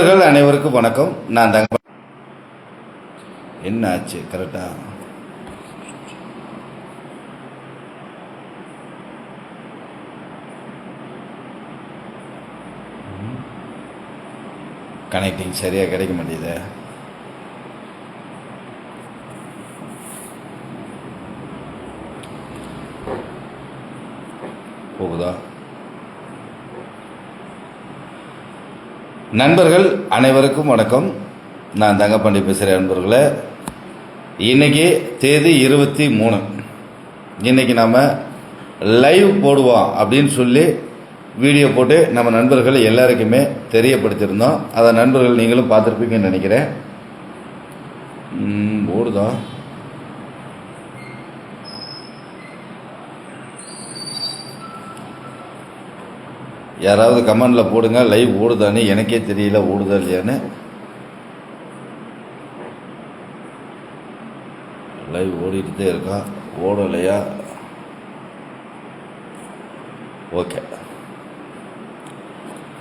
அனைவருக்கும் வணக்கம். நான் தங்க என்ன ஆச்சு கரெக்டா கனெக்டிங் சரியா கிடைக்க மாட்டேங்குது. போகுதா? நண்பர்கள் அனைவருக்கும் வணக்கம். நான் தங்கப்பாண்டி பேசுகிறேன். நண்பர்களே, இன்றைக்கி தேதி 23. இன்றைக்கி நாம் லைவ் போடுவோம் அப்படின்னு சொல்லி வீடியோ போட்டு நம்ம நண்பர்கள் எல்லாருக்குமே தெரியப்படுத்தியிருந்தோம். அதை நண்பர்கள் நீங்களும் பார்த்துருப்பீங்கன்னு நினைக்கிறேன். ஓடுதா? யாராவது கமெண்டில் போடுங்க, லைவ் ஓடுதான்னு. எனக்கே தெரியல ஓடுதா இல்லையான்னு. லைவ் ஓடிக்கிட்டே இருக்கா, ஓடலையா? ஓகே,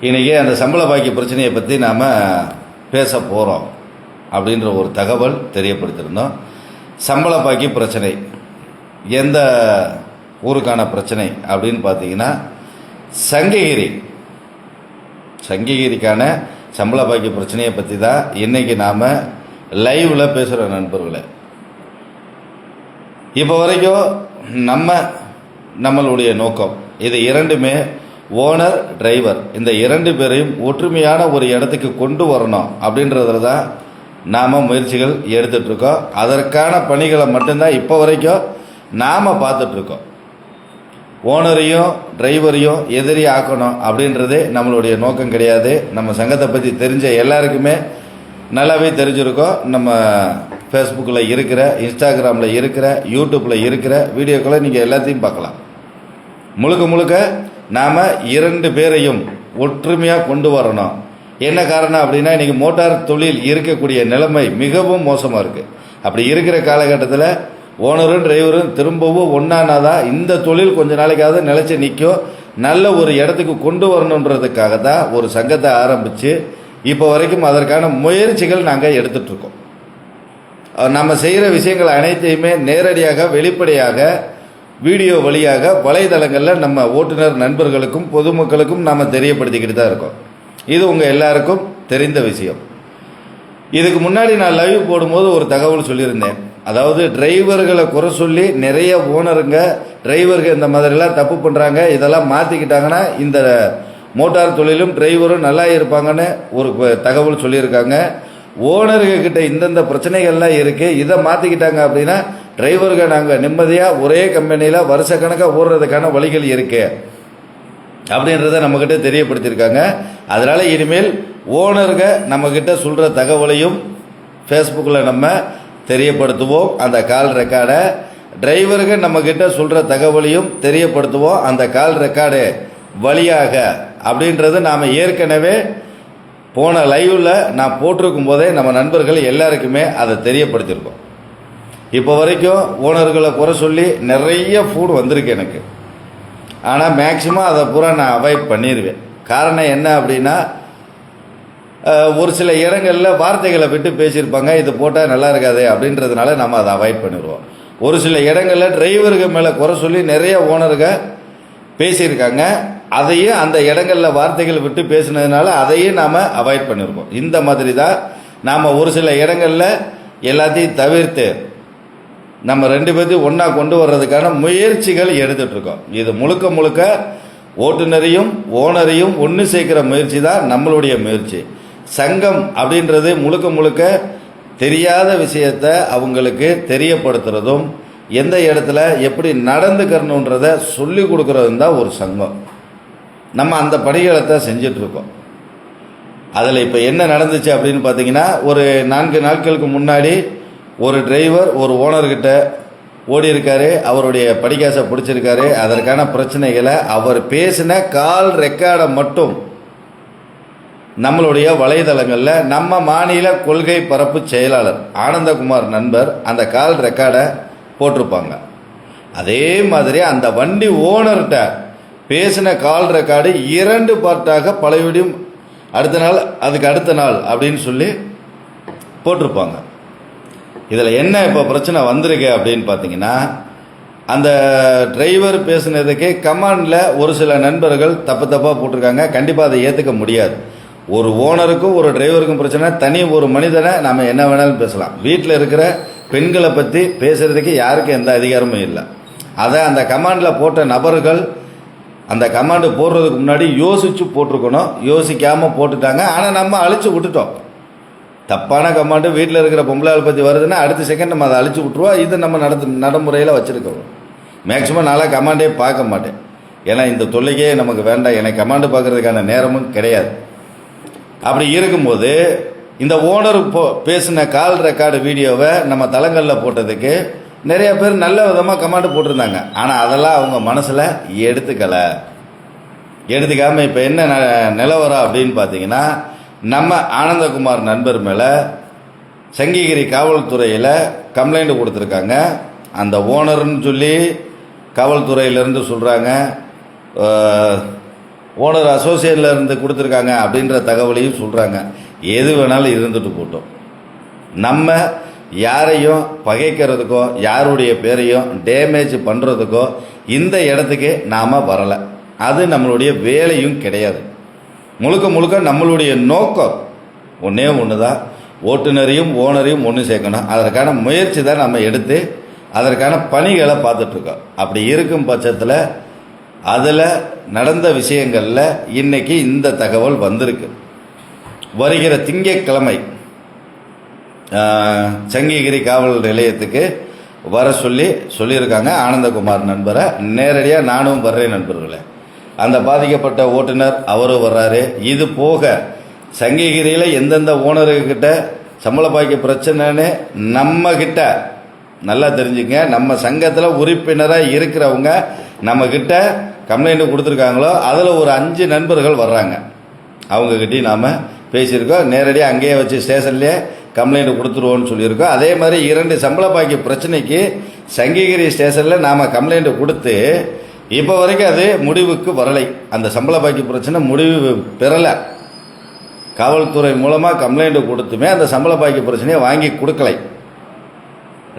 இன்றைக்கி அந்த சம்பள பாக்கி பிரச்சனையை பற்றி நாம் பேச போகிறோம் அப்படின்ற ஒரு தகவல் தெரியப்படுத்தியிருந்தோம். சம்பள பாக்கி பிரச்சனை எந்த ஊருக்கான பிரச்சனை அப்படின்னு பார்த்தீங்கன்னா, சங்ககிரிக்கான சம்பள பாக்கி பிரச்சனையை பற்றி தான் இன்றைக்கி நாம் லைவில் பேசுகிறோம் நண்பர்களே. இப்போ வரைக்கும் நம்மளுடைய நோக்கம் இது இரண்டுமே ஓனர் டிரைவர் இந்த இரண்டு பேரையும் ஒற்றுமையான ஒரு இடத்துக்கு கொண்டு வரணும் அப்படின்றதுல தான் நாம் முயற்சிகள் எடுத்துட்ருக்கோம். அதற்கான பணிகளை மட்டும்தான் இப்போ வரைக்கும் நாம் பார்த்துட்ருக்கோம். ஓனரையும் டிரைவரையும் எதிரி ஆக்கணும் அப்படின்றதே நம்மளுடைய நோக்கம் கிடையாது. நம்ம சங்கத்தை பற்றி தெரிஞ்ச எல்லாருக்குமே நல்லாவே தெரிஞ்சிருக்கோம். நம்ம ஃபேஸ்புக்கில் இருக்கிற, இன்ஸ்டாகிராமில் இருக்கிற, யூடியூப்பில் இருக்கிற வீடியோக்களை நீங்கள் எல்லாத்தையும் பார்க்கலாம். முழுக்க நாம் இரண்டு பேரையும் ஒற்றுமையாக கொண்டு வரணும். என்ன காரணம் அப்படின்னா, இன்றைக்கி மோட்டார் தொழில் இருக்கக்கூடிய நிலைமை மிகவும் மோசமாக இருக்குது. அப்படி இருக்கிற காலகட்டத்தில் ஓனரும் டிரைவரும் திரும்பவும் ஒன்றானாதான் இந்த தொழில் கொஞ்ச நாளைக்காவது நிலைச்சி நிற்கும். நல்ல ஒரு இடத்துக்கு கொண்டு வரணுன்றதுக்காக தான் ஒரு சங்கத்தை ஆரம்பித்து இப்போ வரைக்கும் அதற்கான முயற்சிகள் நாங்கள் எடுத்துட்ருக்கோம். நம்ம செய்கிற விஷயங்கள் அனைத்தையுமே நேரடியாக வெளிப்படையாக வீடியோ வழியாக வலைதளங்களில் நம்ம ஓட்டுநர் நண்பர்களுக்கும் பொதுமக்களுக்கும் நாம் தெரியப்படுத்திக்கிட்டு தான் இருக்கோம். இது உங்கள் எல்லாருக்கும் தெரிந்த விஷயம். இதுக்கு முன்னாடி நான் லைவ் போடும்போது ஒரு தகவல் சொல்லியிருந்தேன். அதாவது டிரைவர்களை குறை சொல்லி நிறைய ஓனருங்க டிரைவர்கள் இந்த மாதிரிலாம் தப்பு பண்ணுறாங்க, இதெல்லாம் மாற்றிக்கிட்டாங்கன்னா இந்த மோட்டார் தொழிலும் டிரைவரும் நல்லா இருப்பாங்கன்னு ஒரு தகவல் சொல்லியிருக்காங்க. ஓனர்கிட்ட இந்தந்த பிரச்சனைகள்லாம் இருக்குது, இதை மாற்றிக்கிட்டாங்க அப்படின்னா டிரைவர்கள் நாங்கள் நிம்மதியாக ஒரே கம்பெனியில் வருஷக்கணக்காக ஓடுறதுக்கான வழிகள் இருக்குது அப்படின்றத நம்மக்கிட்ட தெரியப்படுத்தியிருக்காங்க. அதனால் இனிமேல் ஓனர்கள் நம்மக்கிட்ட சொல்கிற தகவலையும் ஃபேஸ்புக்கில் நம்ம தெரியப்படுத்துவோம். அந்த கால் ரெக்கார்டை டிரைவர்கள் நம்மக்கிட்ட சொல்கிற தகவலையும் தெரியப்படுத்துவோம் அந்த கால் ரெக்கார்டு வழியாக அப்படின்றது நாம் ஏற்கனவே போன லைவில் நான் போட்டிருக்கும் போதே நம்ம நண்பர்கள் எல்லாருக்குமே அதை தெரியப்படுத்தியிருக்கோம். இப்போ வரைக்கும் ஓனர்களை குறை சொல்லி நிறைய ஃபோன் வந்திருக்கு எனக்கு. ஆனால் மேக்சிமம் அதை பூரா நான் அவாய்ட் பண்ணிடுவேன். காரணம் என்ன அப்படின்னா, ஒரு சில இடங்களில் வார்த்தைகளை விட்டு பேசியிருப்பாங்க, இது போட்டால் நல்லா இருக்காது அப்படின்றதுனால நம்ம அதை அவாய்ட் பண்ணிடுவோம். ஒரு சில இடங்களில் டிரைவர்கள் மேலே குறை சொல்லி நிறைய ஓனர்கள் பேசியிருக்காங்க, அதையும் அந்த இடங்களில் வார்த்தைகள் விட்டு பேசினதுனால அதையும் நாம் அவாய்ட் பண்ணியிருக்கோம். இந்த மாதிரி தான் நாம் ஒரு சில இடங்களில் எல்லாத்தையும் தவிர்த்து நம்ம ரெண்டு பேர்த்தையும் ஒன்றா கொண்டு வர்றதுக்கான முயற்சிகள் எடுத்துகிட்ருக்கோம். இது முழுக்க ஓட்டுநரையும் ஓனரையும் ஒன்று சேர்க்கிற முயற்சி தான் நம்மளுடைய முயற்சி. சங்கம் அப்படின்றது முழுக்க தெரியாத விஷயத்தை அவங்களுக்கு தெரியப்படுத்துறதும் எந்த இடத்துல எப்படி நடந்துக்கணுன்றதை சொல்லி கொடுக்கறதும் தான் ஒரு சங்கம். நம்ம அந்த பணிகளை தான் செஞ்சிட்ருக்கோம். அதில் இப்போ என்ன நடந்துச்சு அப்படின்னு பார்த்தீங்கன்னா, ஒரு 4 நாட்களுக்கு முன்னாடி ஒரு டிரைவர் ஒரு ஓனர்கிட்ட ஓடி இருக்காரு, அவருடைய படிக்காசை பிடிச்சிருக்காரு. அதற்கான பிரச்சனைகளை அவர் பேசின கால் ரெக்கார்டை மட்டும் நம்மளுடைய வலைதளங்களில் நம்ம மாநில கொள்கை பரப்பு செயலாளர் ஆனந்தகுமார் நண்பர் அந்த கால் ரெக்கார்டை போட்டிருப்பாங்க. அதே மாதிரி அந்த வண்டி ஓனர்கிட்ட பேசின கால் ரெக்கார்டு 2 பார்ட்டாக பழையபடியும் அடுத்த நாள் அதுக்கு அடுத்த நாள் அப்படின்னு சொல்லி போட்டிருப்பாங்க. இதில் என்ன இப்போ பிரச்சனை வந்திருக்கு அப்படின்னு பார்த்தீங்கன்னா, அந்த டிரைவர் பேசுனதுக்கு கமாண்டில் ஒரு சில நண்பர்கள் தப்பாக போட்டிருக்காங்க. கண்டிப்பாக அதை ஏற்றுக்க முடியாது. ஒரு ஓனருக்கும் ஒரு டிரைவருக்கும் பிரச்சனை, தனி ஒரு மனிதனை நாம் என்ன வேணாலும் பேசலாம். வீட்டில் இருக்கிற பெண்களை பற்றி பேசுகிறதுக்கு யாருக்கும் எந்த அதிகாரமும் இல்லை. அதை அந்த கமாண்டில் போட்ட நபர்கள் அந்த கமாண்டு போடுறதுக்கு முன்னாடி யோசித்து போட்டிருக்கணும். யோசிக்காமல் போட்டுட்டாங்க. ஆனால் நம்ம அழிச்சு விட்டுட்டோம். தப்பான கமாண்டு வீட்டில் இருக்கிற பொம்பளைகளை பற்றி வருதுன்னா அடுத்த செகண்ட் நம்ம அதை அழிச்சு விட்ருவோம். இது நம்ம நடைமுறையில் வச்சுருக்கோம். மேக்ஸிமம் நாளாக கமாண்டே பார்க்க மாட்டேன். ஏன்னா இந்த தொல்லைக்கே நமக்கு வேண்டாம். எனக்கு கமாண்டு பார்க்குறதுக்கான நேரமும் கிடையாது. அப்படி இருக்கும்போது இந்த ஓனர் பேசின கால் ரெக்கார்டு வீடியோவை நம்ம தளங்களில் போட்டதுக்கு நிறைய பேர் நல்ல விதமாக கமாண்டு போட்டிருந்தாங்க. ஆனால் அதெல்லாம் அவங்க மனசில் எடுத்துக்காமல் இப்போ என்ன நிலவரம் அப்படின்னு பார்த்தீங்கன்னா, நம்ம ஆனந்தகுமார் நண்பர் மேலே சங்ககிரி காவல்துறையில் கம்ப்ளைண்ட் கொடுத்துருக்காங்க. அந்த ஓனர்னு சொல்லி காவல்துறையிலேருந்து சொல்கிறாங்க, ஓனர் அசோசியேஷனில் இருந்து கொடுத்துருக்காங்க அப்படின்ற தகவலையும் சொல்கிறாங்க. எது வேணாலும் இருந்துட்டு போட்டோம். நம்ம யாரையும் பகைக்கிறதுக்கோ யாருடைய பேரையும் டேமேஜ் பண்ணுறதுக்கோ இந்த இடத்துக்கு நாம் வரலை. அது நம்மளுடைய வேலையும் கிடையாது. முழுக்க முழுக்க நம்மளுடைய நோக்கம் ஒன்றே ஒன்று தான், ஓட்டுநரையும் ஓனரையும் ஒன்று சேர்க்கணும். அதற்கான முயற்சி தான் நம்ம எடுத்து அதற்கான பணிகளை பார்த்துட்ருக்கோம். அப்படி இருக்கும் பட்சத்தில் அதில் நடந்த விஷயங்களில் இன்றைக்கி இந்த தகவல் வந்திருக்கு. வருகிற திங்கட்கிழமை சங்ககிரி காவல் நிலையத்துக்கு வர சொல்லியிருக்காங்க. ஆனந்தகுமார் நண்பரை நேரடியாக நானும் வர்றேன் நண்பர்களே. அந்த பாதிக்கப்பட்ட ஓட்டுநர் அவரும் வர்றாரு. இது போக சங்ககிரியில் எந்தெந்த ஓனர்கிட்ட சம்பள பாக்கி பிரச்சனைன்னு நம்மக்கிட்ட நல்லா தெரிஞ்சுங்க. நம்ம சங்கத்தில் உறுப்பினராக இருக்கிறவங்க நம்மக்கிட்ட கம்ப்ளைண்ட் கொடுத்துருக்காங்களோ அதில் ஒரு 5 நண்பர்கள் வர்றாங்க. அவங்கக்கிட்டையும் நாம் பேசியிருக்கோம். நேரடியாக அங்கேயே வச்சு ஸ்டேஷன்லேயே கம்ப்ளைண்ட் கொடுத்துருவோன்னு சொல்லியிருக்கோம். அதே மாதிரி 2 சம்பள பாக்கி பிரச்சனைக்கு சங்ககிரி ஸ்டேஷனில் நாம் கம்ப்ளைண்ட் கொடுத்து இப்போ வரைக்கும் அது முடிவுக்கு வரலை. அந்த சம்பள பாக்கி பிரச்சனை முடிவு பெறலை. காவல்துறை மூலமாக கம்ப்ளைண்ட் கொடுத்துமே அந்த சம்பள பாக்கி பிரச்சனையை வாங்கி கொடுக்கலை.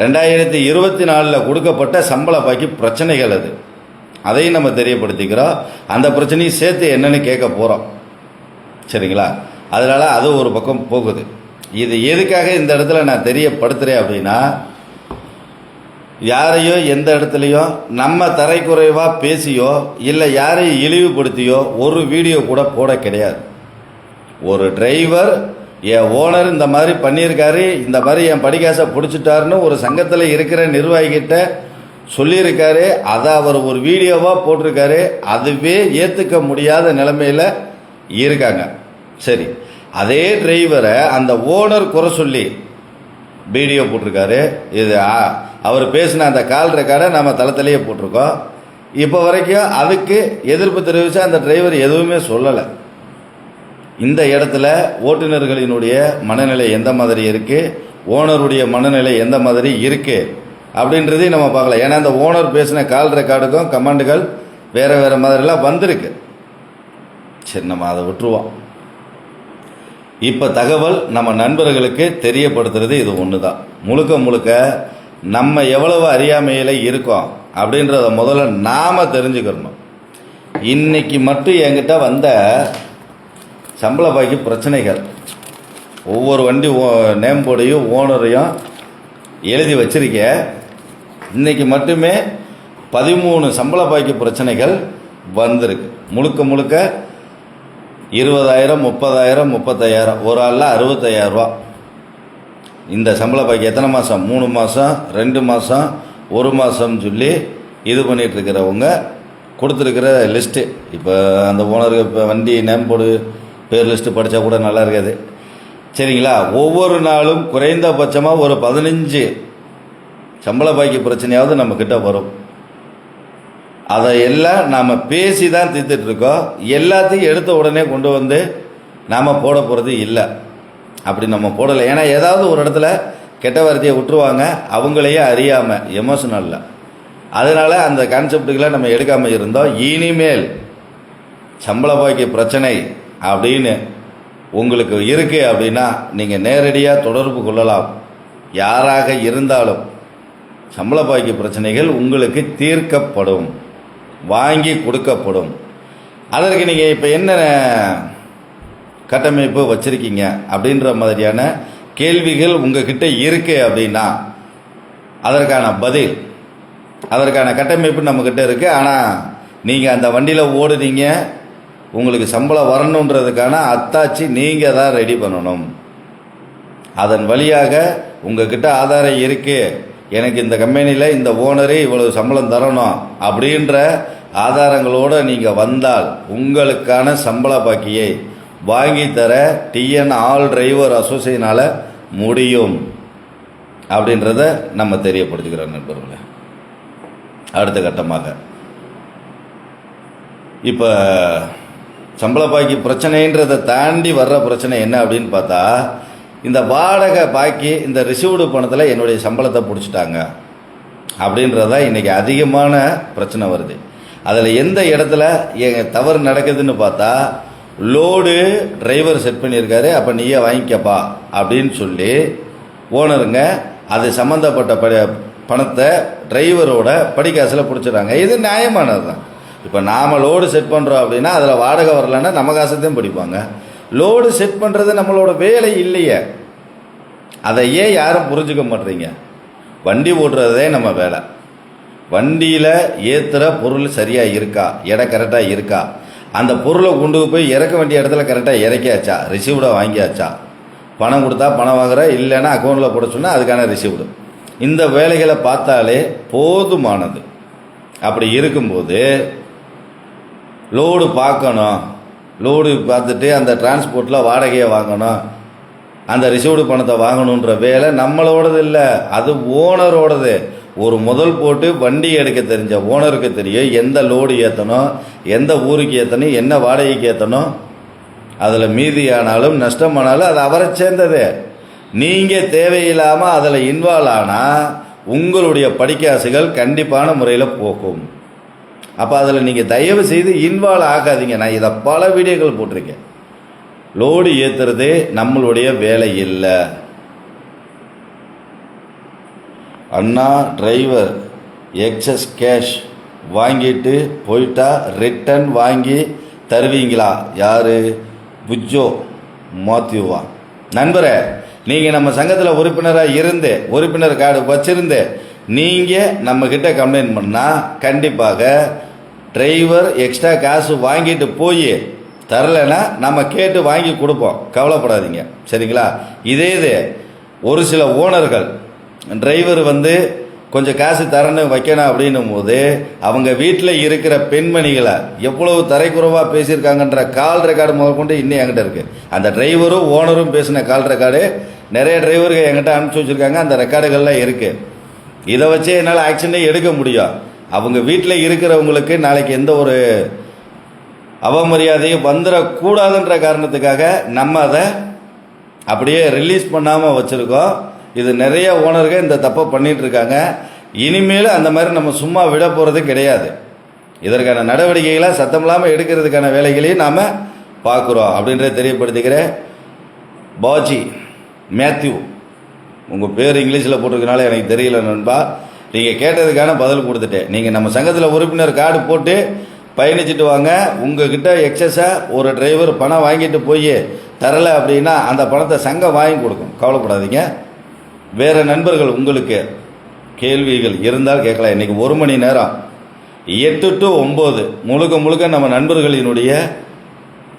2024 கொடுக்கப்பட்ட சம்பள பாக்கி பிரச்சனைகள் அது. அதையும் நம்ம தெரியப்படுத்திக்கிறோம். அந்த பிரச்சனையும் சேர்த்து என்னன்னு கேட்க போகிறோம். சரிங்களா? அதனால் அது ஒரு பக்கம் போகுது. இது எதுக்காக இந்த இடத்துல நான் தெரியப்படுத்துகிறேன் அப்படின்னா, யாரையோ எந்த இடத்துலையோ நம்ம தரைக்குறைவாக பேசியோ இல்லை யாரையும் இழிவுபடுத்தியோ ஒரு வீடியோ கூட போட கிடையாது. ஒரு டிரைவர் என் ஓனர் இந்த மாதிரி பண்ணியிருக்காரு, இந்த மாதிரி என் படிக்காசை பிடிச்சிட்டாருன்னு ஒரு சங்கத்தில் இருக்கிற நிர்வாகிகிட்ட சொல்லியிருக்காரு. அதை அவர் ஒரு வீடியோவாக போட்டிருக்காரு. அதுவே ஏற்றுக்க முடியாத நிலைமையில் இருக்காங்க. சரி, அதே டிரைவரை அந்த ஓனர் குறை சொல்லி வீடியோ போட்டிருக்காரு. இது அவர் பேசின அந்த கால் ரெக்கார்டை நம்ம தளத்திலேயே போட்டிருக்கோம். இப்போ வரைக்கும் அதுக்கு எதிர்ப்பு தெரிவித்து அந்த டிரைவர் எதுவுமே சொல்லலை. இந்த இடத்துல ஓட்டுநர்களினுடைய மனநிலை எந்த மாதிரி இருக்குது, ஓனருடைய மனநிலை எந்த மாதிரி இருக்குது அப்படின்றதையும் நம்ம பார்க்கலாம். ஏன்னா அந்த ஓனர் பேசின கால் ரெக்கார்டுக்கும் கமெண்டுகள் வேறு வேறு மாதிரிலாம் வந்திருக்கு. சரி, நம்ம அதை விட்டுருவோம். இப்போ தகவல் நம்ம நண்பர்களுக்கு தெரியப்படுத்துறது இது ஒன்று தான். முழுக்க முழுக்க நம்ம எவ்வளவு அறியாமையில் இருக்கோம் அப்படின்றத முதல்ல நாம் தெரிஞ்சுக்கணும். இன்னைக்கு மட்டும் என்கிட்ட வந்த சம்பள பாக்கி பிரச்சனைகள் ஒவ்வொரு வண்டி நேம் போர்டையும் ஓனரையும் எழுதி வச்சிருக்கேன். இன்றைக்கி மட்டுமே 13 சம்பள பாக்கி பிரச்சனைகள் வந்திருக்கு. முழுக்க முழுக்க 20,000, 30,000, 35,000, ஒரு ஆளில் 65,000 ரூபா. இந்த சம்பள பாக்கி எத்தனை மாதம்? 3 மாதம், 2 மாதம், 1 மாதம்னு சொல்லி இது பண்ணிகிட்ருக்கிறவங்க கொடுத்துருக்கிற லிஸ்ட்டு. இப்போ அந்த ஓனருக்கு இப்போ வண்டி நேம் போர்டு பேர் லிஸ்ட்டு படித்தா கூட நல்லா இருக்காது. சரிங்களா? ஒவ்வொரு நாளும் குறைந்தபட்சமாக ஒரு 15 சம்பள பாக்கி பிரச்சனையாவது நம்மக்கிட்ட வரும். அதையெல்லாம் நாம் பேசி தான் தீர்த்துட்ருக்கோம். எல்லாத்தையும் எடுத்த உடனே கொண்டு வந்து நாம் போட போகிறது இல்லை. அப்படி நம்ம போடலை. ஏன்னா ஏதாவது ஒரு இடத்துல கெட்ட வார்த்தையை விட்டுருவாங்க, அவங்களையே அறியாமல் எமோஷனலில். அதனால் அந்த கான்செப்டுகளை நம்ம எடுக்காமல் இருந்தோம். இனிமேல் சம்பள பாக்கி பிரச்சனை அப்படின்னு உங்களுக்கு இருக்குது அப்படின்னா நீங்கள் நேரடியாக தொடர்பு கொள்ளலாம். யாராக இருந்தாலும் சம்பள பாக்கி பிரச்சனைகள் உங்களுக்கு தீர்க்கப்படும், வாங்கி கொடுக்கப்படும். அதற்கு நீங்கள் இப்போ என்ன கட்டமைப்பு வச்சுருக்கீங்க அப்படின்ற மாதிரியான கேள்விகள் உங்ககிட்ட இருக்கு அப்படின்னா அதற்கான பதில், அதற்கான கட்டமைப்பு நம்மக்கிட்ட இருக்குது. ஆனால் நீங்கள் அந்த வண்டியில் ஓடுனீங்க, உங்களுக்கு சம்பளம் வரணுன்றதுக்கான அத்தாட்சி நீங்கள் தான் ரெடி பண்ணணும். அதன் வழியாக உங்ககிட்ட ஆதாரம் இருக்குது, எனக்கு இந்த கம்பெனியில் இந்த ஓனரே இவ்வளவு சம்பளம் தரணும் அப்படின்ற ஆதாரங்களோடு நீங்கள் வந்தால் உங்களுக்கான சம்பள பாக்கியை வாங்கி தர டிஎன் ஆல் டிரைவர் அசோசியேஷனால் முடியும் அப்படின்றத நம்ம தெரியப்படுத்திக்கிறோம் நண்பர்களே. அடுத்த கட்டமாக இப்போ சம்பள பாக்கி பிரச்சனைன்றதை தாண்டி வர்ற பிரச்சனை என்ன அப்படின்னு பார்த்தா, இந்த வாடகை பாக்கி இந்த ரிசீவ்டு பணத்தில் என்னுடைய சம்பளத்தை பிடிச்சிட்டாங்க அப்படின்றதான் இன்றைக்கி அதிகமான பிரச்சனை வருது. அதில் எந்த இடத்துல தவறு நடக்குதுன்னு பார்த்தா, லோடு டிரைவர் செட் பண்ணியிருக்காரு, அப்போ நீயே வாங்கிக்கப்பா அப்படின்னு சொல்லி ஓனருங்க அது சம்மந்தப்பட்ட பணத்தை டிரைவரோட படிக்காசில் பிடிச்சிடுறாங்க. இது நியாயமானது தான். இப்போ நாம் லோடு செட் பண்ணுறோம் அப்படின்னா அதில் வாடகை வரலன்னா நம்ம காசத்தையும் பிடிப்பாங்க. லோடு செட் பண்ணுறது நம்மளோட வேலை இல்லையே, அதை ஏன் யாரும் புரிஞ்சுக்க மாட்டேறீங்க? வண்டி ஓட்டுறதே நம்ம வேலை. வண்டியில் ஏற்றுற பொருள் சரியாக இருக்கா, எடை கரெக்டாக இருக்கா, அந்த பொருளை கொண்டு போய் இறக்க வேண்டிய இடத்துல கரெக்டாக இறக்கியாச்சா, ரிசீவ்டை வாங்கியாச்சா, பணம் கொடுத்தா பணம் வாங்குற, இல்லைன்னா அக்கௌண்ட்டில் போட சொன்னால் அதுக்கான ரிசீவ்டு, இந்த வேலைகளை பார்த்தாலே போதுமானது. அப்படி இருக்கும்போது லோடு பார்க்கணும், லோடு பார்த்துட்டு அந்த டிரான்ஸ்போர்ட்டில் வாடகையை வாங்கணும், அந்த ரிசீவ்டு பணத்தை வாங்கணுன்ற வேலை நம்மளோடது இல்லை, அது ஓனரோடது. ஒரு முதல் போட்டு வண்டி எடுக்க தெரிஞ்ச ஓனருக்கு தெரியும் எந்த லோடு ஏற்றணும், எந்த ஊருக்கு ஏற்றணும், என்ன வாடகைக்கு ஏற்றணும். அதில் மீதியானாலும் நஷ்டமானாலும் அது அவரை சேர்ந்தது. நீங்கள் தேவையில்லாமல் அதில் இன்வால்வ் ஆனால் உங்களுடைய படிக்காசுகள் கண்டிப்பான முறையில் போகும். அப்போ அதில் நீங்கள் தயவு செய்து இன்வால்வ் ஆகாதீங்க. நான் இதை பல வீடியோக்கள் போட்டிருக்கேன். லோடு ஏற்றுறது நம்மளுடைய வேலை இல்லை. அண்ணா டிரைவர் எக்ஸஸ் கேஷ் வாங்கிட்டு போயிட்டா ரிட்டன் வாங்கி தருவீங்களா? யார்? புஜ்ஜோ மாத்யூவா? நண்பரே, நீங்கள் நம்ம சங்கத்தில் உறுப்பினராக இருந்து உறுப்பினர் கார்டு வச்சுருந்து நீங்கள் நம்மக்கிட்ட கம்ப்ளைண்ட் பண்ணால் கண்டிப்பாக டிரைவர் எக்ஸ்ட்ரா காசு வாங்கிட்டு போய் தரலைன்னா நம்ம கேட்டு வாங்கி கொடுப்போம், கவலைப்படாதீங்க, சரிங்களா? இதே இது ஒரு சில ஓனர்கள் டிரைவர் கொஞ்சம் காசு தரணும் வைக்கணும் அப்படின்னும் போது அவங்க வீட்டில் இருக்கிற பெண்மணிகளை எவ்வளவு தரைக்குறவாக பேசியிருக்காங்கன்ற கால் ரெக்கார்டு முதல் கொண்டு இன்னும் என்கிட்ட இருக்குது. அந்த டிரைவரும் ஓனரும் பேசின கால் ரெக்கார்டு நிறைய டிரைவர்கள் என்கிட்ட அனுப்பிச்சி வச்சுருக்காங்க. அந்த ரெக்கார்டுகள்லாம் இருக்குது. இதை வச்சே என்னால் ஆக்ஷனே எடுக்க முடியும். அவங்க வீட்டில் இருக்கிறவங்களுக்கு நாளைக்கு எந்த ஒரு அவமரியாதையும் வந்துடக்கூடாதுன்ற காரணத்துக்காக நம்ம அதை அப்படியே ரிலீஸ் பண்ணாமல் வச்சுருக்கோம். இது நிறைய ஓனர்கள் இந்த தப்பை பண்ணிகிட்டு இருக்காங்க. இனிமேல் அந்த மாதிரி நம்ம சும்மா விட போகிறது கிடையாது. இதற்கான நடவடிக்கைகளை சத்தம் இல்லாமல் எடுக்கிறதுக்கான வேலைகளையும் நாம் பார்க்குறோம் அப்படின்றத தெரியப்படுத்திக்கிறேன். பாஜி மேத்யூ, உங்கள் பேர் இங்கிலீஷில் போட்டிருக்கனால எனக்கு தெரியல நண்பா. நீங்கள் கேட்டதுக்கான பதில் கொடுத்துட்டேன். நீங்கள் நம்ம சங்கத்தில் உறுப்பினர் கார்டு போட்டு பயணிச்சுட்டு வாங்க. உங்ககிட்ட எக்ஸஸாக ஒரு டிரைவர் பணம் வாங்கிட்டு போய் தரலை அப்படின்னா அந்த பணத்தை சங்கம் வாங்கி கொடுக்கும், கவலைப்படாதீங்க. வேறு நண்பர்கள் உங்களுக்கு கேள்விகள் இருந்தால் கேட்கலாம். இன்றைக்கி 1 மணி நேரம் 8 to 9 முழுக்க முழுக்க நம்ம நண்பர்களினுடைய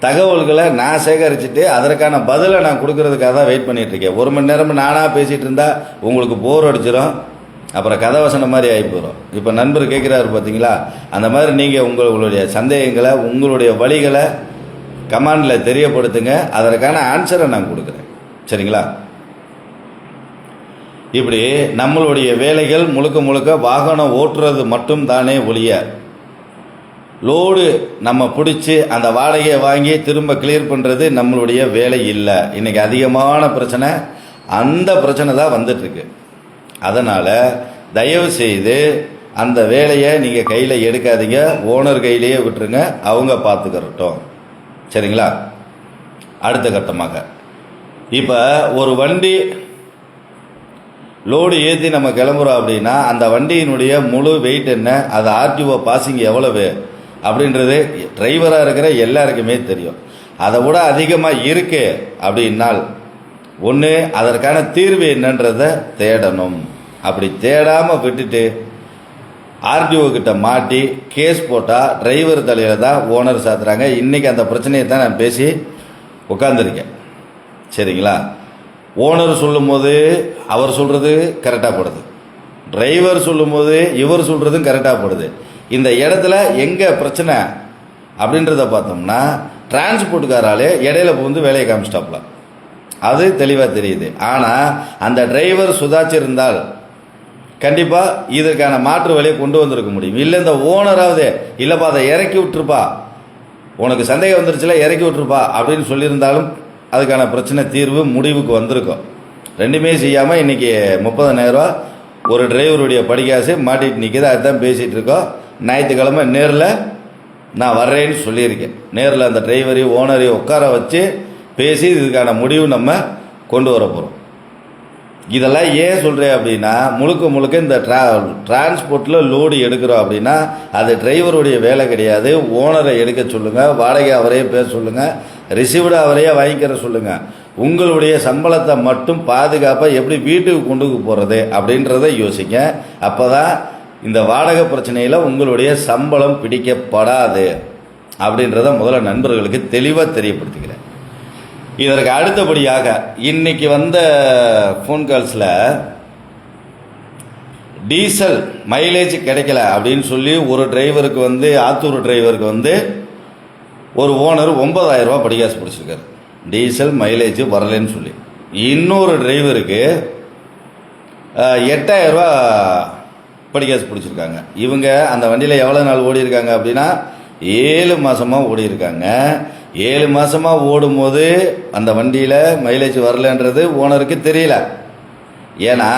தகவல்களை நான் சேகரிச்சுட்டு அதற்கான பதிலை நான் கொடுக்கறதுக்காக தான் வெயிட் பண்ணிகிட்ருக்கேன். 1 மணி நேரம் நானாக பேசிகிட்டு இருந்தால் உங்களுக்கு போர் அடிச்சிடும், அப்புறம் கதவசனம் மாதிரி ஆகி போயிடும். இப்போ நண்பர் கேட்குறாரு பார்த்தீங்களா, அந்த மாதிரி நீங்கள் உங்களுடைய சந்தேகங்களை உங்களுடைய வழிகளை கமெண்டில் தெரியப்படுத்துங்க, அதற்கான ஆன்சரை நான் கொடுக்குறேன், சரிங்களா? இப்படி நம்மளுடைய வேலைகள் முழுக்க முழுக்க வாகனம் ஓட்டுறது மட்டும் தானே ஒழிய லோடு நம்ம பிடிச்சி அந்த வாடகையை வாங்கி திரும்ப கிளியர் பண்ணுறது நம்மளுடைய வேலை இல்லை. இன்றைக்கி அதிகமான பிரச்சனை அந்த பிரச்சனை தான் வந்துட்டுருக்கு. அதனால் தயவு செய்து அந்த வேலையை நீங்கள் கையில் எடுக்காதீங்க, ஓனர் கையிலேயே விட்டுருங்க, அவங்க பார்த்துக்கிறட்டும், சரிங்களா? அடுத்த கட்டமாக இப்போ ஒரு வண்டி லோடு ஏற்றி நம்ம கிளம்புறோம் அப்படின்னா அந்த வண்டியினுடைய முழு வெயிட் என்ன, அது ஆர்டிஓ பாசிங் எவ்வளவு அப்படின்றது டிரைவராக இருக்கிற எல்லாருக்குமே தெரியும். அதை விட அதிகமாக இருக்கு அப்படின்னால் ஒன்று அதற்கான தீர்வு என்னன்றதை தேடணும். அப்படி தேடாமல் விட்டுட்டு ஆர்டிஓ கிட்ட மாட்டி கேஸ் போட்டால் டிரைவர் தலையில் தான் ஓனர் சாத்துறாங்க. இன்றைக்கி அந்த பிரச்சனையை தான் நான் பேசி உட்காந்துருக்கேன். சரிங்களா? ஓனர் சொல்லும் போது அவர் சொல்கிறது கரெக்டாக படுது, டிரைவர் சொல்லும் போது இவர் சொல்கிறதும் கரெக்டாக படுது. இந்த இடத்துல எங்கே பிரச்சனை அப்படின்றத பார்த்தோம்னா டிரான்ஸ்போர்ட்டுக்காராலே இடையில புகுந்து வேலையை காமிச்சிட்டாப்ல, அது தெளிவாக தெரியுது. ஆனால் அந்த டிரைவர் சுதாச்சிருந்தால் கண்டிப்பாக இதற்கான மாற்று வழியை கொண்டு வந்திருக்க முடியும். இல்லை இந்த ஓனராவது இல்லைப்பா அதை இறக்கி விட்டுருப்பா, உனக்கு சந்தேகம் வந்துருச்சுல இறக்கி விட்டுருப்பா அப்படின்னு சொல்லியிருந்தாலும் அதுக்கான பிரச்சனை தீர்வு முடிவுக்கு வந்திருக்கும். ரெண்டுமே செய்யாமல் இன்றைக்கி 30,000 ஒரு டிரைவருடைய படிக்காசு மாட்டிட்டு நிற்கிது. அதுதான் பேசிகிட்டு இருக்கோம். ஞாயிற்றுக்கிழமை நேரில் நான் வர்றேன்னு சொல்லியிருக்கேன். நேரில் அந்த டிரைவரையும் ஓனரையும் உட்கார வச்சு பேசி இதுக்கான முடிவு நம்ம கொண்டு வர போகிறோம். இதெல்லாம் ஏன் சொல்கிறேன் அப்படின்னா முழுக்க இந்த டிரான்ஸ்போர்ட்டில் லோடு எடுக்கிறோம் அப்படின்னா அது டிரைவருடைய வேலை கிடையாது. ஓனரை எடுக்க சொல்லுங்கள், வாடகை அவரையே பேச சொல்லுங்கள், ரிசீவ்டு அவரையே வாங்கிக்கிற சொல்லுங்கள். உங்களுடைய சம்பளத்தை மட்டும் பாதுகாப்பாக எப்படி வீட்டுக்கு கொண்டு போகிறது அப்படின்றத யோசிங்க. அப்போ தான் இந்த வாடகை பிரச்சனையில் உங்களுடைய சம்பளம் பிடிக்கப்படாது அப்படின்றத முதல்ல நண்பர்களுக்கு தெளிவாக தெரியப்படுத்திக்கிறேன். இதற்கு அடுத்தபடியாக இன்னைக்கு வந்த ஃபோன் கால்ஸில் டீசல் மைலேஜ் கிடைக்கல அப்படின்னு சொல்லி ஒரு டிரைவருக்கு ஆத்தூர் டிரைவருக்கு ஒரு ஓனர் 9,000 ரூபா படிகாசு பிடிச்சிருக்காரு, டீசல் மைலேஜ் வரலன்னு சொல்லி. இன்னொரு டிரைவருக்கு 8,000 ரூபா படிகாசு பிடிச்சிருக்காங்க. இவங்க அந்த வண்டியில் எவ்வளோ நாள் ஓடி இருக்காங்க அப்படின்னா 7 மாதமாக ஓடி இருக்காங்க. 7 மாதமாக ஓடும்போது அந்த வண்டியில் மைலேஜ் வரலன்றது ஓனருக்கு தெரியல. ஏன்னா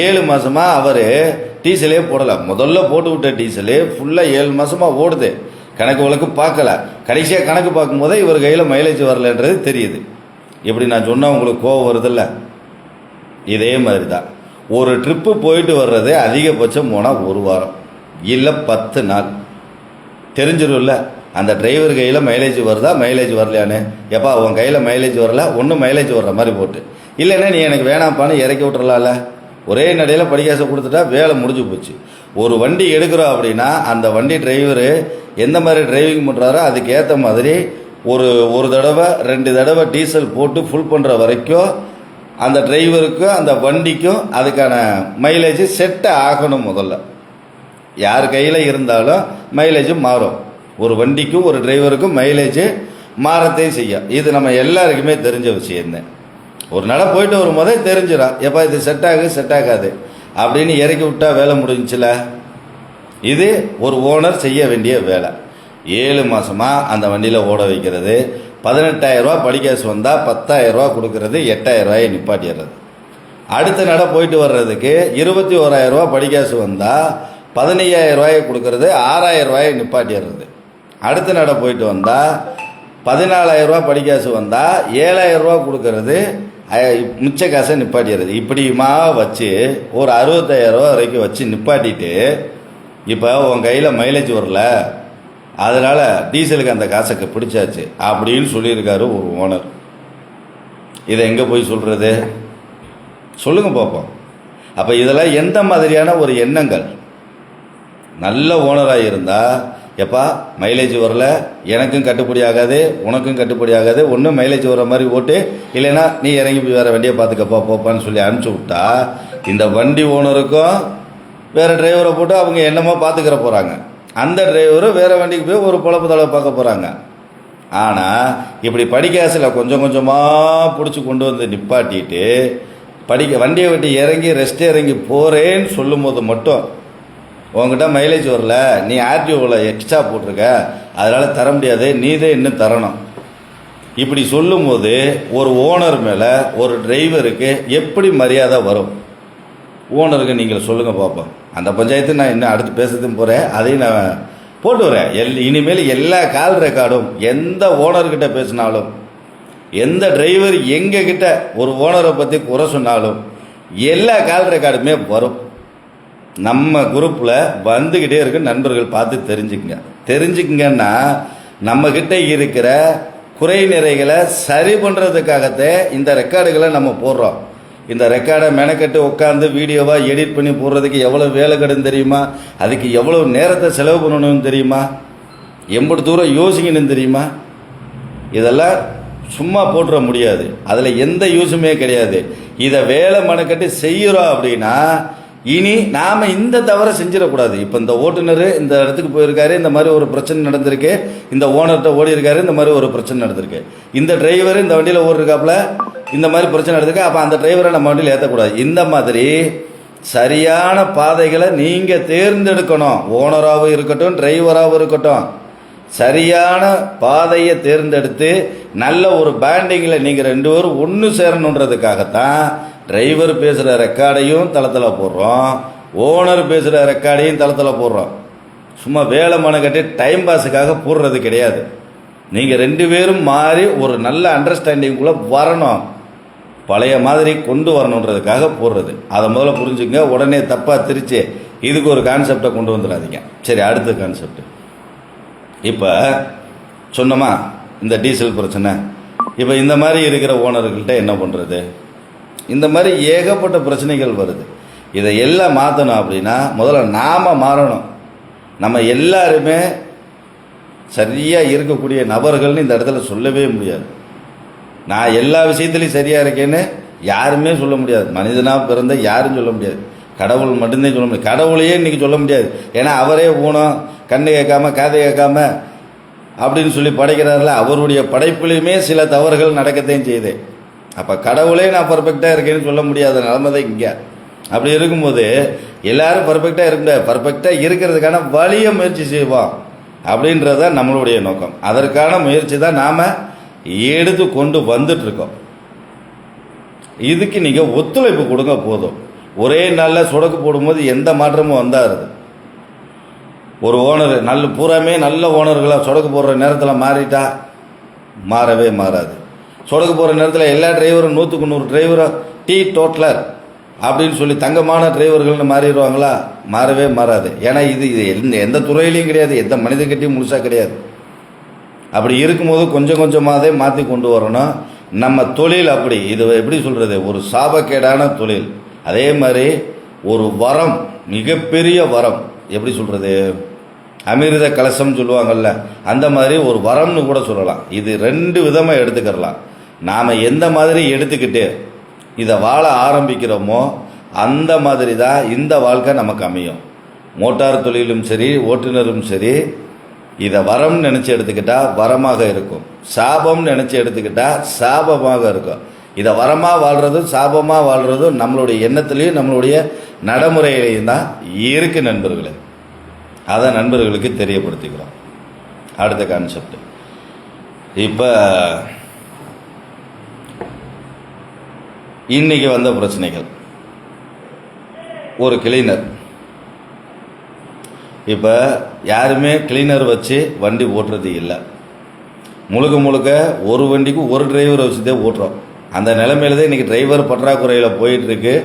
7 மாதமாக அவர் டீசலே போடலை. முதல்ல போட்டு விட்ட டீசலு ஃபுல்லாக 7 மாதமாக ஓடுது, கணக்கு வழக்கு பார்க்கல. கடைசியாக கணக்கு பார்க்கும்போதே இவர் கையில் மைலேஜ் வரலன்றது தெரியுது. இப்படி நான் சொன்னால் உங்களுக்கு கோவம் வருதில்ல? இதே மாதிரி தான் ஒரு ட்ரிப்பு போயிட்டு வர்றது அதிகபட்சம் போனால் 1 வாரம் இல்லை 10 நாள் தெரிஞ்சிடும்ல அந்த டிரைவர் கையில் மைலேஜ் வருதா மைலேஜ் வரலையான்னு. எப்பா உன் கையில் மைலேஜ் வரல, ஒன்றும் மைலேஜ் வர்ற மாதிரி போட்டு, இல்லைன்னா நீ எனக்கு வேணாப்பான்னு இறக்கி விட்டுறலாம்ல. ஒரே நடையில் படிக்காசை கொடுத்துட்டா வேலை முடிஞ்சு போச்சு. ஒரு வண்டி எடுக்கிறோம் அப்படின்னா அந்த வண்டி டிரைவரு எந்த மாதிரி டிரைவிங் பண்ணுறாரோ அதுக்கு ஏற்ற மாதிரி ஒரு தடவை 2 தடவை டீசல் போட்டு ஃபுல் பண்ணுற வரைக்கும் அந்த டிரைவருக்கும் அந்த வண்டிக்கும் அதுக்கான மைலேஜ் செட் ஆகணும். முதல்ல யார் கையில் இருந்தாலும் மைலேஜ் மாறும். ஒரு வண்டிக்கும் ஒரு டிரைவருக்கும் மைலேஜ் மாறத்தையும் செய்யும். இது நம்ம எல்லாருக்குமே தெரிஞ்ச விஷயம்தான். ஒரு நட போயிட்டு வரும்போதே தெரிஞ்சிடும், எப்போ இது செட் ஆகாது அப்படின்னு இறக்கி விட்டா வேலை முடிஞ்சில. இது ஒரு ஓனர் செய்ய வேண்டிய வேலை. 7 மாதமாக அந்த வண்டியில் ஓட வைக்கிறது. 18,000 ரூபா படிக்காசு வந்தால் 10,000 ரூபா கொடுக்கறது, 8,000 ரூபாயை நிப்பாட்டிடுறது. அடுத்த நட போயிட்டு வர்றதுக்கு 21,000 ரூபா படிக்காசு வந்தால் 15,000 ரூபாயை கொடுக்கறது, 6,000 ரூபாயை நிப்பாட்டிடுறது. அடுத்த நட போயிட்டு வந்தால் 14,000 ரூபா படிக்காசு வந்தால் 7,000 ரூபா கொடுக்கறது, மிச்ச காசை நிப்பாட்டிடுறது. இப்படியுமா வச்சு ஒரு 65,000 ரூபா வரைக்கும் வச்சு நிப்பாட்டிட்டு இப்போ உன் கையில் மைலேஜ் வரல அதனால் டீசலுக்கு அந்த காசை பிடிச்சாச்சு அப்படின்னு சொல்லியிருக்காரு ஒரு ஓனர். இதை எங்கே போய் சொல்கிறது சொல்லுங்கள் பார்ப்போம். அப்போ இதெல்லாம் எந்த மாதிரியான ஒரு எண்ணங்கள்? நல்ல ஓனராக இருந்தால் எப்பா மைலேஜ் வரல, எனக்கும் கட்டுப்படி ஆகாது, உனக்கும் கட்டுப்படி ஆகாது, ஒன்றும் மைலேஜ் வர மாதிரி ஓட்டு, இல்லைன்னா நீ இறங்கி போய் வேறு வண்டியை பார்த்துக்கப்பா போப்பான்னு சொல்லி அனுப்பிச்சி விட்டா இந்த வண்டி ஓனருக்கும் வேறு டிரைவரை போட்டு அவங்க என்னமோ பார்த்துக்கிற போகிறாங்க. அந்த டிரைவரும் வேறு வண்டிக்கு போய் ஒரு பொழப்பு தலை பார்க்க போகிறாங்க. ஆனால் இப்படி படிக்காசில் கொஞ்சம் கொஞ்சமாக பிடிச்சி கொண்டு வந்து நிப்பாட்டிட்டு வண்டியை விட்டு இறங்கி இறங்கி போகிறேன்னு சொல்லும் போது மட்டும் உங்ககிட்ட மைலேஜ் வரல, நீ ஆர்டிஓவில் எக்ஸ்ட்ரா போட்டிருக்க, அதனால் தர முடியாது, நீதே இன்னும் தரணும். இப்படி சொல்லும்போது ஒரு ஓனர் மேலே ஒரு டிரைவருக்கு எப்படி மரியாதை வரும்? ஓனருக்கு நீங்கள் சொல்லுங்கள் பார்ப்போம். அந்த பஞ்சாயத்து நான் இன்னும் அடுத்து பேசுறதும் போகிறேன், அதையும் நான் போட்டு வரேன். இனிமேல் எல்லா கால் ரெக்கார்டும் எந்த ஓனர்கிட்ட பேசினாலும் எந்த டிரைவர் எங்ககிட்ட ஒரு ஓனரை பற்றி குறை சொன்னாலும் எல்லா கால் ரெக்கார்டுமே வரும். நம்ம குரூப்பில் வந்துக்கிட்டே இருக்க நண்பர்கள் பார்த்து தெரிஞ்சுக்குங்கன்னா நம்மக்கிட்ட இருக்கிற குறை நிறைகளை சரி பண்ணுறதுக்காகத்தே இந்த ரெக்கார்டுகளை நம்ம போடுறோம். இந்த ரெக்கார்டை மெனக்கட்டு உட்காந்து வீடியோவாக எடிட் பண்ணி போடுறதுக்கு எவ்வளோ வேலை கடன் தெரியுமா? அதுக்கு எவ்வளோ நேரத்தை செலவு பண்ணணும்னு தெரியுமா? எம்பது தூரம் யோசிக்கணும்னு தெரியுமா? இதெல்லாம் சும்மா போட்டுற முடியாது. அதில் எந்த யூஸுமே கிடையாது. இதை வேலை மெனக்கட்டு செய்கிறோம் அப்படின்னா இனி நாம் இந்த தவறை செஞ்சிடக்கூடாது. இப்போ இந்த ஓட்டுநர் இந்த இடத்துக்கு போயிருக்காரு, இந்த மாதிரி ஒரு பிரச்சனை நடந்திருக்கு, இந்த ஓனர்கிட்ட ஓடி இருக்காரு, இந்த மாதிரி ஒரு பிரச்சனை நடந்திருக்கு, இந்த டிரைவர் இந்த வண்டியில் ஓடிருக்காப்புல இந்த மாதிரி பிரச்சனை நடந்திருக்கு, அப்போ அந்த டிரைவரை நம்ம வண்டியில் ஏற்றக்கூடாது. இந்த மாதிரி சரியான பாதைகளை நீங்கள் தேர்ந்தெடுக்கணும். ஓனராகவும் இருக்கட்டும், டிரைவராகவும் இருக்கட்டும், சரியான பாதையை தேர்ந்தெடுத்து நல்ல ஒரு பேண்டிங்கில் நீங்கள் 2 பேரும் ஒன்று சேரணுன்றதுக்காகத்தான் டிரைவர் பேசுகிற ரெக்கார்டையும் தளத்தில் போடுறோம், ஓனர் பேசுகிற ரெக்கார்டையும் தளத்தில் போடுறோம். சும்மா வேலை மன கட்டி டைம் பாஸுக்காக போடுறது கிடையாது. நீங்கள் 2 பேரும் மாறி ஒரு நல்ல அண்டர்ஸ்டாண்டிங்குள்ளே வரணும், பழைய மாதிரி கொண்டு வரணுன்றதுக்காக போடுறது. அதை முதல்ல புரிஞ்சுங்க. உடனே தப்பாக திரிச்சு இதுக்கு ஒரு கான்செப்டை கொண்டு வந்துடாதீங்க. சரி, அடுத்த கான்செப்ட். இப்போ சொன்னோமா இந்த டீசல் பிரச்சனை. இப்போ இந்த மாதிரி இருக்கிற ஓனர்கள்ட்ட என்ன பண்ணுறது? இந்த மாதிரி ஏகப்பட்ட பிரச்சனைகள் வருது. இதை எல்லாம் மாற்றணும் அப்படின்னா முதல்ல நாம் மாறணும். நம்ம எல்லாருமே சரியாக இருக்கக்கூடிய நபர்கள்னு இந்த இடத்துல சொல்லவே முடியாது. நான் எல்லா விஷயத்துலையும் சரியாக இருக்கேன்னு யாருமே சொல்ல முடியாது. மனிதனாக பிறந்த யாரும் சொல்ல முடியாது. கடவுள் மட்டும்தான் சொல்ல முடியும். கடவுளையே இன்றைக்கி சொல்ல முடியாது. ஏன்னா அவரே ஊனம், கண்ணு கேட்காம காதை கேட்காம அப்படின்னு சொல்லி படைக்கிறாருல, அவருடைய படைப்புலையுமே சில தவறுகள் நடக்கத்தையும் செய்யுது. அப்போ கடவுளே நான் பர்ஃபெக்டாக இருக்கேன்னு சொல்ல முடியாத நிலைமை தான் இங்கே. அப்படி இருக்கும்போது எல்லாரும் பர்ஃபெக்டாக இருக்க முடியாது. பர்ஃபெக்டாக இருக்கிறதுக்கான வழியை முயற்சி செய்வோம் அப்படின்றது தான் நம்மளுடைய நோக்கம். அதற்கான முயற்சி தான் நாம் எடுத்து கொண்டு வந்துட்டுருக்கோம். இதுக்கு நீங்கள் ஒத்துழைப்பு கொடுங்க போதும். ஒரே நாளில் சொடக்கு போடும்போது எந்த மாற்றமும் வந்தாருது. ஒரு ஓனர் பூராமே நல்ல ஓனர்களாக சொடக்கு போடுற நேரத்தில் மாறிட்டா மாறவே மாறாது. சொடக்கு போகிற நேரத்தில் எல்லா டிரைவரும் 100க்கு 100 டிரைவரும் டீ டோட்டலர் அப்படின்னு சொல்லி தங்கமான டிரைவர்கள்னு மாறிடுவாங்களா? மாறவே மாறாது. ஏன்னா இது எந்த துறையிலையும் கிடையாது, எந்த மனிதர்கிட்டையும் முழுசாக கிடையாது. அப்படி இருக்கும்போது கொஞ்சம் கொஞ்சமாகவே மாற்றி கொண்டு வரணும். நம்ம தொழில் அப்படி இது எப்படி சொல்கிறது, ஒரு சாபக்கேடான தொழில். அதே மாதிரி ஒரு வரம், மிகப்பெரிய வரம், எப்படி சொல்கிறது, அமிர்த கலசம் சொல்லுவாங்கள்ல, அந்த மாதிரி ஒரு வரம்னு கூட சொல்லலாம். இது 2 விதமாக எடுத்துக்கிறலாம். நாம் எந்த மாதிரி எடுத்துக்கிட்டு இதை வாழ ஆரம்பிக்கிறோமோ அந்த மாதிரி தான் இந்த வாழ்க்கை நமக்கு அமையும். மோட்டார் தொழிலும் சரி, ஓட்டுநரும் சரி, இதை வரம் நினச்சி எடுத்துக்கிட்டால் வரமாக இருக்கும், சாபம் நினச்சி எடுத்துக்கிட்டால் சாபமாக இருக்கும். இதை வரமாக வாழ்கிறதும் சாபமாக வாழ்கிறதும் நம்மளுடைய எண்ணத்துலேயும் நம்மளுடைய நடைமுறையிலையும் தான் இருக்கு நண்பர்களே. அதை நண்பர்களுக்கு தெரியப்படுத்திக்கிறோம். அடுத்த கான்செப்ட். இப்போ இன்னைக்கு வந்த பிரச்சனைகள். ஒரு கிளீனர், இப்போ யாருமே கிளீனர் வச்சு வண்டி ஓட்டுறது இல்லை. முழுக்க ஒரு வண்டிக்கு ஒரு டிரைவர் வச்சுதே ஓட்டுறோம். அந்த நிலைமையில தான் இன்றைக்கி டிரைவர் பற்றாக்குறையில் போயிட்டுருக்கு.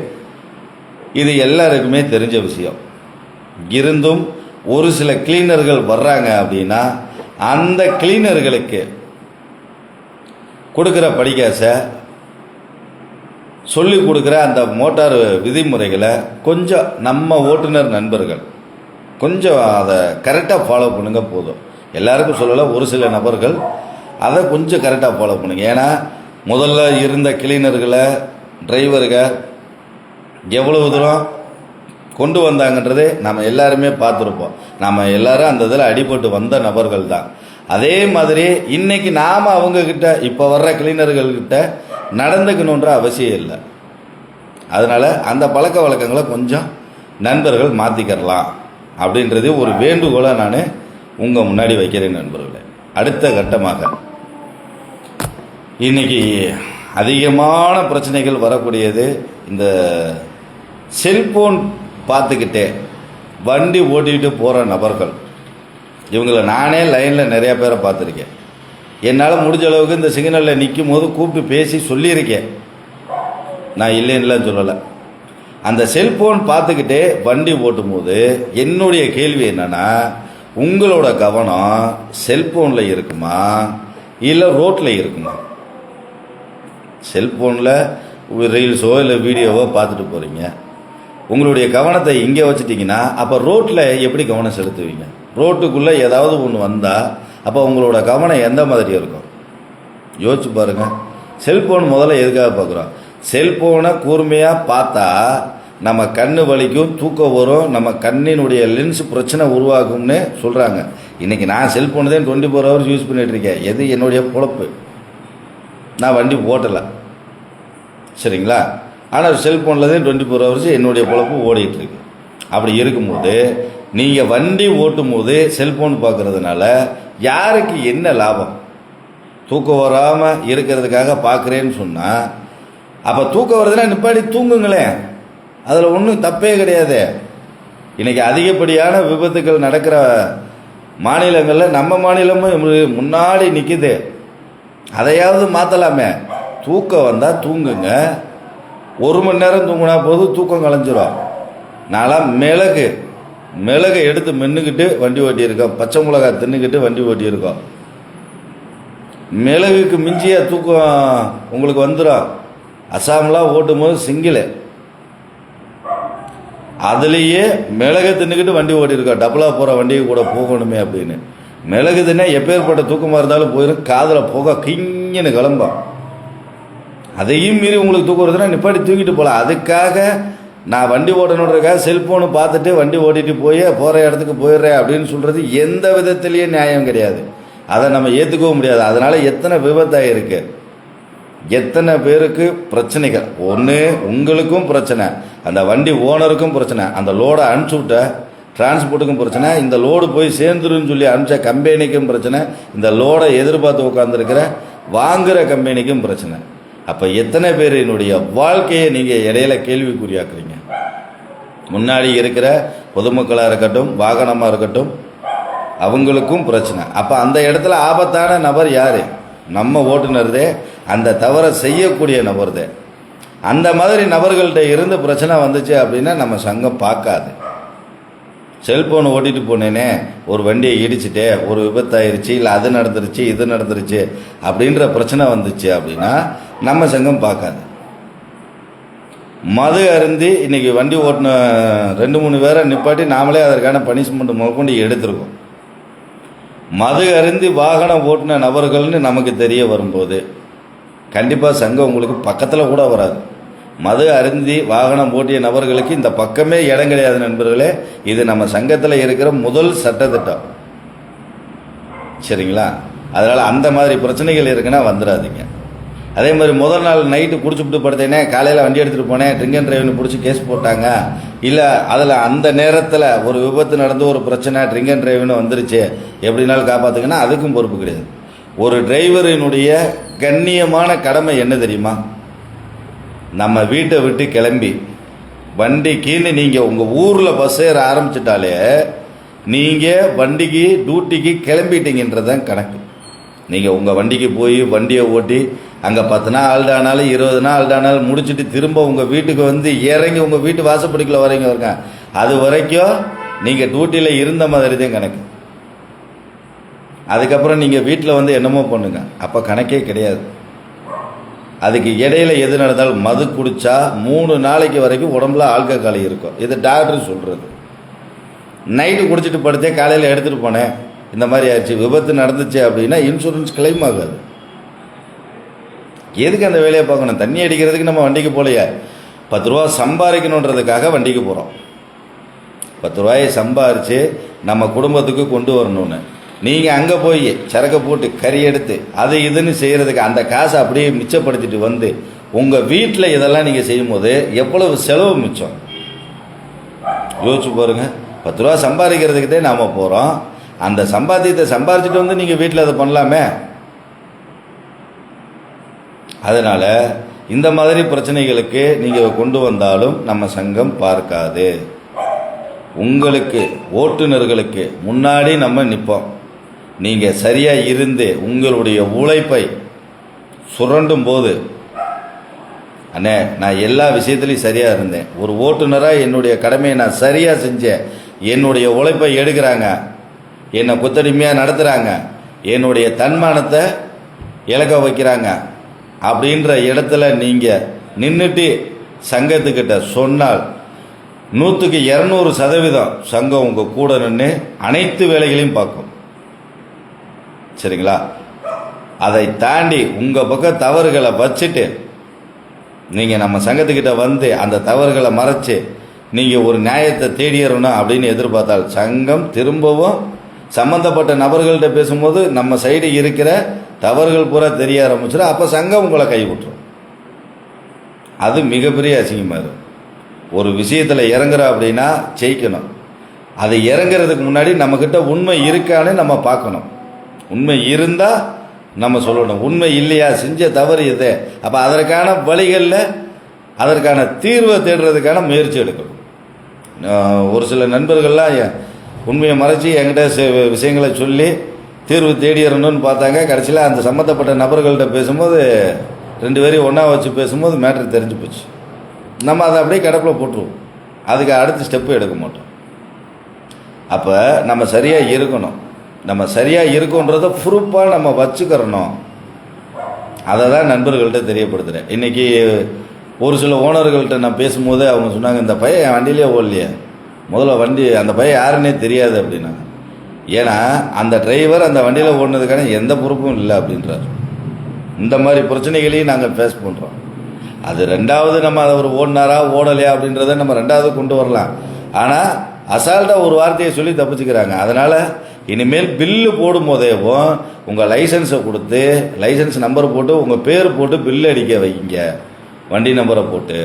இது எல்லாருக்குமே தெரிஞ்ச விஷயம். இருந்தும் ஒரு சில கிளீனர்கள் வர்றாங்க அப்படின்னா அந்த கிளீனர்களுக்கு கொடுக்குற படிக்காசை, சொல்லி கொடுக்குற அந்த மோட்டார் விதிமுறைகளை கொஞ்சம் நம்ம ஓட்டுநர் நண்பர்கள் கொஞ்சம் அதை கரெக்டாக ஃபாலோ பண்ணுங்க போதும். எல்லாருக்கும் சொல்லலை, ஒரு சில நபர்கள் அதை கொஞ்சம் கரெக்டாக ஃபாலோ பண்ணுங்க. ஏன்னா முதல்ல இருந்த கிளீனர்களை டிரைவர்கள் எவ்வளவு தூரம் கொண்டு வந்தாங்கன்றதே நம்ம எல்லாருமே பார்த்துருப்போம். நம்ம எல்லாரும் அந்த இதில் அடிபட்டு வந்த நபர்கள் தான். அதே மாதிரி இன்னைக்கு நாம் அவங்கக்கிட்ட இப்போ வர்ற கிளீனர்கள்கிட்ட நடந்துக்கணுன்ற அவசியம் இல்லை. அதனால் அந்த பழக்க வழக்கங்களை கொஞ்சம் நண்பர்கள் மாற்றிக்கிறலாம் அப்படின்றது ஒரு வேண்டுகோளை நான் உங்கள் முன்னாடி வைக்கிறேன் நண்பர்களே. அடுத்த கட்டமாக இன்னைக்கு அதிகமான பிரச்சனைகள் வரக்கூடியது இந்த செல்போன் பார்த்துக்கிட்டே வண்டி ஓட்டிகிட்டு போகிற நபர்கள். இவங்களை நானே லைனில் நிறையா பேரை பார்த்துருக்கேன். என்னால் முடிஞ்ச அளவுக்கு இந்த சிக்னலில் நிற்கும் போது கூப்பிட்டு பேசி சொல்லியிருக்கேன், நான் இல்லைன்னுலாம் சொல்லலை. அந்த செல்ஃபோன் பார்த்துக்கிட்டே வண்டி ஓட்டும்போது என்னுடைய கேள்வி என்னென்னா, உங்களோட கவனம் செல்ஃபோனில் இருக்குமா இல்லை ரோட்டில் இருக்குமா? செல்ஃபோனில் ரீல்ஸோ இல்லை வீடியோவோ பார்த்துட்டு போகிறீங்க, உங்களுடைய கவனத்தை இங்கே வச்சுட்டிங்கன்னா அப்போ ரோட்டில் எப்படி கவனம் செலுத்துவீங்க? ரோட்டுக்குள்ளே ஏதாவது ஒன்று வந்தால் அப்போ உங்களோட கவனம் எந்த மாதிரி இருக்கும்? யோசிச்சு பாருங்கள். செல்ஃபோன் முதல்ல எதுக்காக பார்க்குறோம்? செல்ஃபோனை கூர்மையாக பார்த்தா நம்ம கண்ணு வலிக்கும், தூக்கம் வரும், நம்ம கண்ணினுடைய லென்ஸ் பிரச்சனை உருவாகும்னு சொல்கிறாங்க. இன்றைக்கி நான் செல்ஃபோனு தான் 24 ஹவர்ஸ் யூஸ் பண்ணிகிட்ருக்கேன். எது என்னுடைய பொழப்பு, நான் வண்டி ஓட்டலை, சரிங்களா? ஆனால் செல்ஃபோனில் தான் 24 ஹவர்ஸ் என்னுடைய பொழப்பு ஓடிட்டுருக்கு. அப்படி இருக்கும்போது நீங்கள் வண்டி ஓட்டும் போது செல்ஃபோன் பார்க்குறதுனால யாருக்கு என்ன லாபம்? தூக்கம் வராமல் இருக்கிறதுக்காக பார்க்குறேன்னு சொன்னால் அப்போ தூக்கம் வருதுன்னா நிப்பாடி தூங்குங்களேன், அதில் ஒன்றும் தப்பே கிடையாது. இன்றைக்கி அதிகப்படியான விபத்துக்கள் நடக்கிற மாநிலங்களில் நம்ம மாநிலமும் முன்னாடி நிற்கிது. அதையாவது மாற்றலாமே. தூக்கம் வந்தால் தூங்குங்க, 1 மணி நேரம் தூங்கினா போது தூக்கம் கலைஞ்சிரும். நான்லாம் மிளகை எடுத்து மென்னுக்கிட்டு வண்டி ஓட்டியிருக்கோம், பச்சை மிளகாய் தின்னுக்கிட்டு வண்டி ஓட்டியிருக்கோம். மிளகுக்கு மிஞ்சிய தூக்கம் உங்களுக்கு வந்துடும். அசாம்லாம் ஓட்டும் போது சிங்கிளு, அதுலேயே மிளகை தின்னுக்கிட்டு வண்டி ஓட்டியிருக்கோம். டபுளாக போகிற வண்டியை கூட போகணுமே அப்படின்னு. மிளகு தின்னா எப்பேற்பட்ட தூக்கமாக இருந்தாலும் போயிடும், காதில் போக கிங்கன்னு கிளம்பும். அதையும் மீறி உங்களுக்கு தூக்கம் வருதுன்னா நிப்பாட்டி தூக்கிட்டு போகலாம். அதுக்காக நான் வண்டி ஓட்டணுன்றதுக்காக செல்ஃபோனு பார்த்துட்டு வண்டி ஓட்டிட்டு போகிற இடத்துக்கு போயிடுறேன் அப்படின்னு சொல்கிறது எந்த விதத்துலேயும் நியாயம் கிடையாது. அதை நம்ம ஏற்றுக்கவும் முடியாது. அதனால் எத்தனை விபத்தாக இருக்குது, எத்தனை பேருக்கு பிரச்சனைகள். ஒன்று உங்களுக்கும் பிரச்சனை, அந்த வண்டி ஓனருக்கும் பிரச்சனை, அந்த லோடை அனுப்பிச்சி விட்ட டிரான்ஸ்போர்ட்டுக்கும் பிரச்சனை, இந்த லோடு போய் சேர்ந்துருன்னு சொல்லி அனுப்பிச்ச கம்பெனிக்கும் பிரச்சனை, இந்த லோடை எதிர்பார்த்து உட்காந்துருக்கிற வாங்குகிற கம்பெனிக்கும் பிரச்சனை. அப்போ எத்தனை பேர் என்னுடைய வாழ்க்கையை நீங்கள் இடையில கேள்விக்குறியாக்குறீங்க? முன்னாடி இருக்கிற பொதுமக்களாக இருக்கட்டும், வாகனமாக இருக்கட்டும், அவங்களுக்கும் பிரச்சனை. அப்போ அந்த இடத்துல ஆபத்தான நபர் யார்? நம்ம ஓட்டுநர்தே, அந்த தவறை செய்யக்கூடிய நபர்தே. அந்த மாதிரி நபர்கள்ட்ட இருந்து பிரச்சனை வந்துச்சு அப்படின்னா நம்ம சங்கம் பார்க்காது. செல்ஃபோன் ஓட்டிட்டு போனேனே, ஒரு வண்டியை இடிச்சுட்டே ஒரு விபத்தாயிருச்சு, இல்லை அது நடந்துருச்சு இது நடந்துருச்சு அப்படின்ற பிரச்சனை வந்துச்சு அப்படின்னா நம்ம சங்கம் பார்க்காது. மது அருந்தி இன்னைக்கு வண்டி ஓட்டின 2-3 பேரை நிப்பாட்டி நாமளே அதற்கான பனிஷ்மெண்ட் முதற்கொண்டு எடுத்திருக்கோம். மது அருந்தி வாகனம் ஓட்டின நபர்கள்னு நமக்கு தெரிய வரும்போது கண்டிப்பாக சங்கம் உங்களுக்கு பக்கத்தில் கூட வராது. மது அருந்தி வாகனம் ஓட்டிய நபர்களுக்கு இந்த பக்கமே இடம் கிடையாது நண்பர்களே. இது நம்ம சங்கத்தில் இருக்கிற முதல் சட்டத்திட்டம், சரிங்களா? அதனால் அந்த மாதிரி பிரச்சனைகள் இருக்குன்னா வந்துடாதீங்க. அதே மாதிரி முதல் நாள் நைட்டு குடிச்சுட்டு படுத்தேனே, காலையில் வண்டி எடுத்துகிட்டு போனேன், ட்ரிங்க் அண்ட் டிரைவ்னு பிடிச்சி கேஸ் போட்டாங்க, இல்லை அதில் அந்த நேரத்தில் ஒரு விபத்து நடந்து ஒரு பிரச்சனை ட்ரிங்க் அண்ட் டிரைவ்னு வந்துருச்சு, எப்படினாலும் காப்பாற்றுங்கன்னா அதுக்கும் பொறுப்பு கிடையாது. ஒரு டிரைவரினுடைய கண்ணியமான கடமை என்ன தெரியுமா? நம்ம வீட்டை விட்டு கிளம்பி வண்டிக்குன்னு நீங்கள் உங்கள் ஊரில் பஸ் ஏற ஆரம்பிச்சிட்டாலே நீங்கள் வண்டிக்கு டியூட்டிக்கு கிளம்பிட்டீங்கன்றதான் கணக்கு. நீங்கள் உங்கள் வண்டிக்கு போய் வண்டியை ஓட்டி அங்கே 10 நாள் ஆல்டானாலும் 20 நாள் ஆல்டானாலும் முடிச்சுட்டு திரும்ப உங்கள் வீட்டுக்கு வந்து இறங்கி உங்கள் வீட்டு வாசப்படிக்குள்ள வரீங்க வருங்க, அது வரைக்கும் நீங்கள் டியூட்டியில் இருந்த மாதிரி தான் கணக்கு. அதுக்கப்புறம் நீங்கள் வீட்டில் வந்து என்னமோ பண்ணுங்க, அப்போ கணக்கே கிடையாது. அதுக்கு இடையில எது நடந்தாலும் மது குடித்தா 3 நாளைக்கு வரைக்கும் உடம்புல ஆல்கஹால் இருக்கும். இது டாக்டர் சொல்கிறது. நைட்டு குடிச்சிட்டு படுத்தே காலையில் எடுத்துகிட்டு போனேன், இந்த மாதிரி ஆச்சு, விபத்து நடந்துச்சு அப்படின்னா இன்சூரன்ஸ் கிளைம் ஆகாது. எதுக்கு அந்த வேலையை பார்க்கணும்? தண்ணி அடிக்கிறதுக்கு நம்ம வண்டிக்கு போகலையா, 10 ரூபா சம்பாதிக்கணுன்றதுக்காக வண்டிக்கு போகிறோம். 10 ரூபாயை சம்பாரித்து நம்ம குடும்பத்துக்கு கொண்டு வரணும்னு நீங்கள் அங்கே போய் சரக்கை போட்டு கறி எடுத்து அது இதுன்னு செய்கிறதுக்கு அந்த காசை அப்படியே மிச்சப்படுத்திட்டு வந்து உங்கள் வீட்டில் இதெல்லாம் நீங்கள் செய்யும்போது எவ்வளவு செலவு மிச்சம் யோசிச்சு பாருங்கள். 10 ரூபா சம்பாதிக்கிறதுக்கு தான் நாம் போகிறோம். அந்த சம்பாத்தியத்தை சம்பாரிச்சிட்டு வந்து நீங்கள் வீட்டில் அதை பண்ணலாமே. அதனால் இந்த மாதிரி பிரச்சனைகளுக்கு நீங்கள் கொண்டு வந்தாலும் நம்ம சங்கம் பார்க்காது. உங்களுக்கு ஓட்டுநர்களுக்கு முன்னாடி நம்ம நிற்போம். நீங்கள் சரியாக இருந்து உங்களுடைய உழைப்பை சுரண்டும் போது, அண்ணே நான் எல்லா விஷயத்துலையும் சரியாக இருந்தேன், ஒரு ஓட்டுநராக என்னுடைய கடமையை நான் சரியாக செஞ்சேன், என்னுடைய உழைப்பை எடுக்கிறாங்க, என்னை கொத்தடிமையாக நடத்துகிறாங்க, என்னுடைய தன்மானத்தை இழக்க வைக்கிறாங்க அப்படின்ற இடத்துல நீங்கள் நின்றுட்டு சங்கத்துக்கிட்ட சொன்னால் 100க்கு 200% சங்கம் உங்கள் கூட நின்று அனைத்து வேலைகளையும் பார்க்கும். சரிங்களா? அதை தாண்டி உங்கள் பக்கம் தவறுகளை வச்சுட்டு நீங்கள் நம்ம சங்கத்துக்கிட்ட வந்து அந்த தவறுகளை மறைச்சு நீங்கள் ஒரு நியாயத்தை தேடிடணும் அப்படின்னு எதிர்பார்த்தால் சங்கம் திரும்பவும் சம்மந்தப்பட்ட நபர்கள்ட்ட பேசும்போது நம்ம சைடு இருக்கிற தவறுகள் பூரா தெரிய ஆரம்பிச்சிடும். அப்போ சங்கம் உங்களை கைவிட்டுரும். அது மிகப்பெரிய அசிங்கமாக இருக்கும். ஒரு விஷயத்தில் இறங்குறோம் அப்படின்னா ஜெயிக்கணும். அது இறங்குறதுக்கு முன்னாடி நம்மக்கிட்ட உண்மை இருக்கான்னு நம்ம பார்க்கணும். உண்மை இருந்தால் நம்ம சொல்லணும், உண்மை இல்லையா செஞ்ச தவறு இது, அப்போ அதற்கான வழிகளில் அதற்கான தீர்வை தேடுறதுக்கான முயற்சி எடுக்கணும். ஒரு சில நண்பர்கள்லாம் உண்மையை மறைச்சி என்கிட்ட விஷயங்களை சொல்லி தீர்வு தேடிடணும்னு பார்த்தாங்க. கடைசியில் அந்த சம்மந்தப்பட்ட நபர்கள்ட்ட பேசும்போது 2 பேரையும் ஒன்றா வச்சு பேசும்போது மேட்ரு தெரிஞ்சு போச்சு. நம்ம அதை அப்படியே கிடப்பில் போட்டுருவோம். அதுக்கு அடுத்த ஸ்டெப்பு எடுக்க மாட்டோம். அப்போ நம்ம சரியாக இருக்கணும். நம்ம சரியாக இருக்கோன்றதை ப்ரூஃபாக நம்ம வச்சுக்கிறணும். அதை தான் நண்பர்கள்ட்ட தெரியப்படுத்துகிறேன். இன்றைக்கி ஒரு சில ஓனர்கள்ட்ட நான் பேசும்போது அவங்க சொன்னாங்க, இந்த பையன் என் வண்டியிலே ஓடலையே, முதல்ல வண்டி அந்த பையன் யாருன்னே தெரியாது அப்படின்னாங்க. ஏன்னா அந்த டிரைவர் அந்த வண்டியில் ஓடினதுக்கான எந்த பொறுப்பும் இல்லை அப்படின்றார். இந்த மாதிரி பிரச்சனைகளையும் நாங்கள் ஃபேஸ் பண்ணுறோம். அது ரெண்டாவது நம்ம அதை ஒரு ஓடினாரா ஓடலையா அப்படின்றத நம்ம ரெண்டாவது கொண்டு வரலாம். ஆனால் அசால்ட்டாக ஒரு வார்த்தையை சொல்லி தப்பிச்சுக்கிறாங்க. அதனால் இனிமேல் பில்லு போடும் போதேவும் உங்கள் லைசன்ஸை கொடுத்து லைசன்ஸ் நம்பர் போட்டு உங்கள் பேர் போட்டு பில்லு அடிக்க வைங்க. வண்டி நம்பரை போட்டு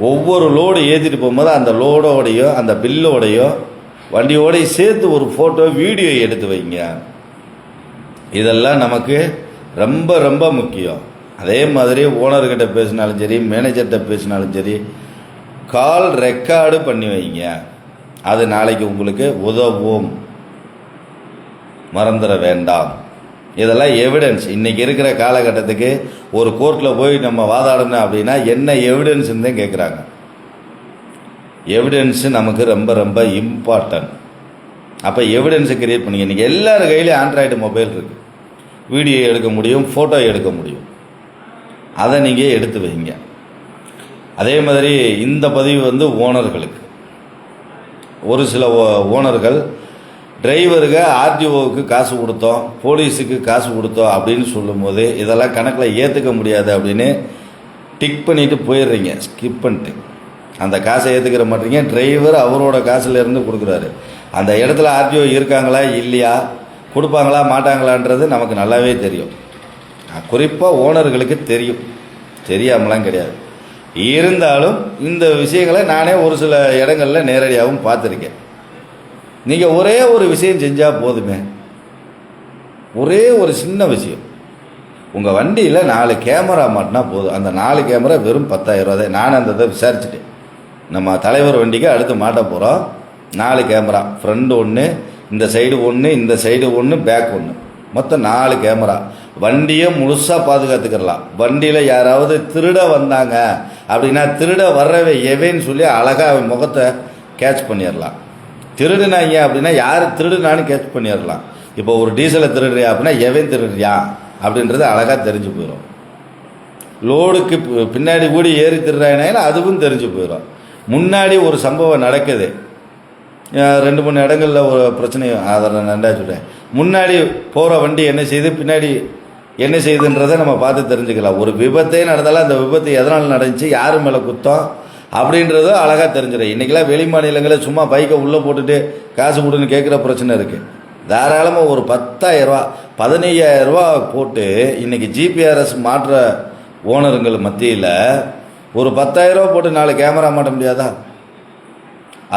ஒவ்வொரு லோடு ஏற்றிட்டு போகும்போது அந்த லோடோடையோ அந்த பில்லோடையோ வண்டியோடையும் சேர்த்து ஒரு ஃபோட்டோ வீடியோ எடுத்து வைங்க. இதெல்லாம் நமக்கு ரொம்ப ரொம்ப முக்கியம். அதே மாதிரி ஓனர்கிட்ட பேசினாலும் சரி, மேனேஜர்கிட்ட பேசினாலும் சரி, கால் ரெக்கார்டு பண்ணி வைங்க. அது நாளைக்கு உங்களுக்கு உதவும், மறந்துட வேண்டாம். இதெல்லாம் எவிடன்ஸ். இன்றைக்கி இருக்கிற காலகட்டத்துக்கு ஒரு கோர்ட்டில் போய் நம்ம வாதாடணும் அப்படின்னா என்ன எவிடன்ஸ்ன்னு தான் கேட்குறாங்க. எவிடன்ஸு நமக்கு ரொம்ப ரொம்ப இம்பார்ட்டன்ட். அப்போ எவிடன்ஸை கிரியேட் பண்ணிங்க. இன்றைக்கி எல்லார் கையிலையும் ஆண்ட்ராய்டு மொபைல் இருக்குது. வீடியோ எடுக்க முடியும், ஃபோட்டோ எடுக்க முடியும். அதை நீங்கள் எடுத்து வைங்க. அதே மாதிரி இந்த பதிவு வந்து ஓனர்களுக்கு. ஒரு சில ஓனர்கள் டிரைவருக்கு ஆர்டிஓவுக்கு காசு கொடுத்தோம், போலீஸுக்கு காசு கொடுத்தோம் அப்படின்னு சொல்லும்போது இதெல்லாம் கணக்கில் ஏற்றுக்க முடியாது அப்படின்னு டிக் பண்ணிவிட்டு போயிடுறீங்க, ஸ்கிப் பண்ணிட்டு. அந்த காசை ஏற்றுக்கிற மாட்டீங்க. டிரைவர் அவரோட காசுலேருந்து கொடுக்குறாரு. அந்த இடத்துல ஆர்டிஓ இருக்காங்களா இல்லையா, கொடுப்பாங்களா மாட்டாங்களான்றது நமக்கு நல்லாவே தெரியும். குறிப்பாக ஓனர்களுக்கு தெரியும், தெரியாமலாம் கிடையாது. இருந்தாலும் இந்த விஷயங்களை நானே ஒரு சில இடங்களில் நேரடியாகவும் பார்த்துருக்கேன். நீங்கள் ஒரே ஒரு விஷயம் செஞ்சால் போதுமே, ஒரே ஒரு சின்ன விஷயம். உங்கள் வண்டியில் 4 கேமரா மாட்டினா போதும். அந்த 4 கேமரா வெறும் 10,000 தான். நான் அந்த இதை விசாரிச்சுட்டேன். நம்ம தலைவர் வண்டிக்கு அடுத்து மாட்ட போகிறோம். 4 கேமரா, ஃப்ரண்ட் 1, இந்த சைடு 1, இந்த சைடு 1, பேக் 1, மொத்தம் 4 கேமரா. வண்டியை முழுசாக பாதுகாத்துக்கிடலாம். வண்டியில் யாராவது திருட வந்தாங்க அப்படின்னா திருட வர்றவை எவைன்னு சொல்லி அழகாக அவன் முகத்தை கேட்ச் பண்ணிடலாம். திருடுனாங்க அப்படின்னா யார் திருடுனான்னு கேட்ச் பண்ணிடலாம். இப்போ ஒரு டீசலை திருடுறியா அப்படின்னா எவன் திருடுறியா அப்படின்றது அழகாக தெரிஞ்சு போயிடும். லோடுக்கு பின்னாடி கூடி ஏறி திருடுறாங்கன்னா அதுவும் தெரிஞ்சு போயிடும். முன்னாடி ஒரு சம்பவம் நடக்குது, 2-3 இடங்களில் ஒரு பிரச்சனை, அதை நான் நன்றா சொல்கிறேன். முன்னாடி போகிற வண்டி என்ன செய்யுது, பின்னாடி என்ன செய்யுதுன்றதை நம்ம பார்த்து தெரிஞ்சுக்கலாம். ஒரு விபத்தே நடந்தாலும் அந்த விபத்து எதனால் நடந்துச்சு, யார் மேலே குத்தம் அப்படின்றதும் அழகாக தெரிஞ்சிடும். இன்றைக்கெல்லாம் வெளி மாநிலங்களில் சும்மா பைக்கை உள்ளே போட்டுட்டு காசு கொடுன்னு கேட்குற பிரச்சனை இருக்குது. தாராளமாக ஒரு 10,000 15,000 போட்டு இன்றைக்கி ஜிபிஆர்எஸ் மாற்ற ஓனருங்கள் மத்தியில் ஒரு 10,000 போட்டு 4 கேமரா மாட்ட முடியாதா?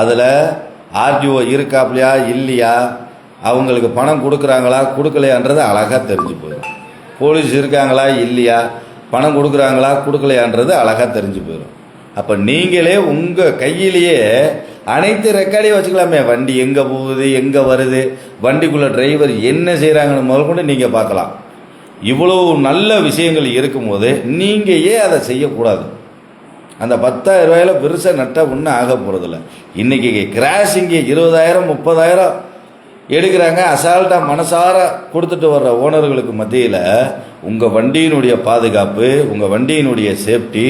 அதில் ஆர்டிஓ இருக்காப்லையா இல்லையா, அவங்களுக்கு பணம் கொடுக்குறாங்களா கொடுக்கலையான்றது அழகாக தெரிஞ்சு போயிடும். போலீஸ் இருக்காங்களா இல்லையா, பணம் கொடுக்குறாங்களா கொடுக்கலையான்றது அழகாக தெரிஞ்சு போயிடும். அப்போ நீங்களே உங்கள் கையிலேயே அனைத்து ரெக்கார்டையும் வச்சுக்கலாமே. வண்டி எங்கே போகுது, எங்கே வருது, வண்டிக்குள்ளே டிரைவர் என்ன செய்கிறாங்கன்னு முதல் கொண்டு நீங்கள் பார்க்கலாம். இவ்வளோ நல்ல விஷயங்கள் இருக்கும்போது நீங்கள் ஏன் அதை செய்யக்கூடாது? அந்த 10,000 ரூபாயில் பெருசாக நட்டால் ஒன்றும் ஆக போகிறதில்ல. இன்றைக்கி கிராஷிங்கு 20,000 30,000 எடுக்கிறாங்க. அசால்ட்டாக மனசார கொடுத்துட்டு வர்ற ஓனர்களுக்கு மத்தியில் உங்கள் வண்டியினுடைய பாதுகாப்பு, உங்கள் வண்டியினுடைய சேஃப்டி,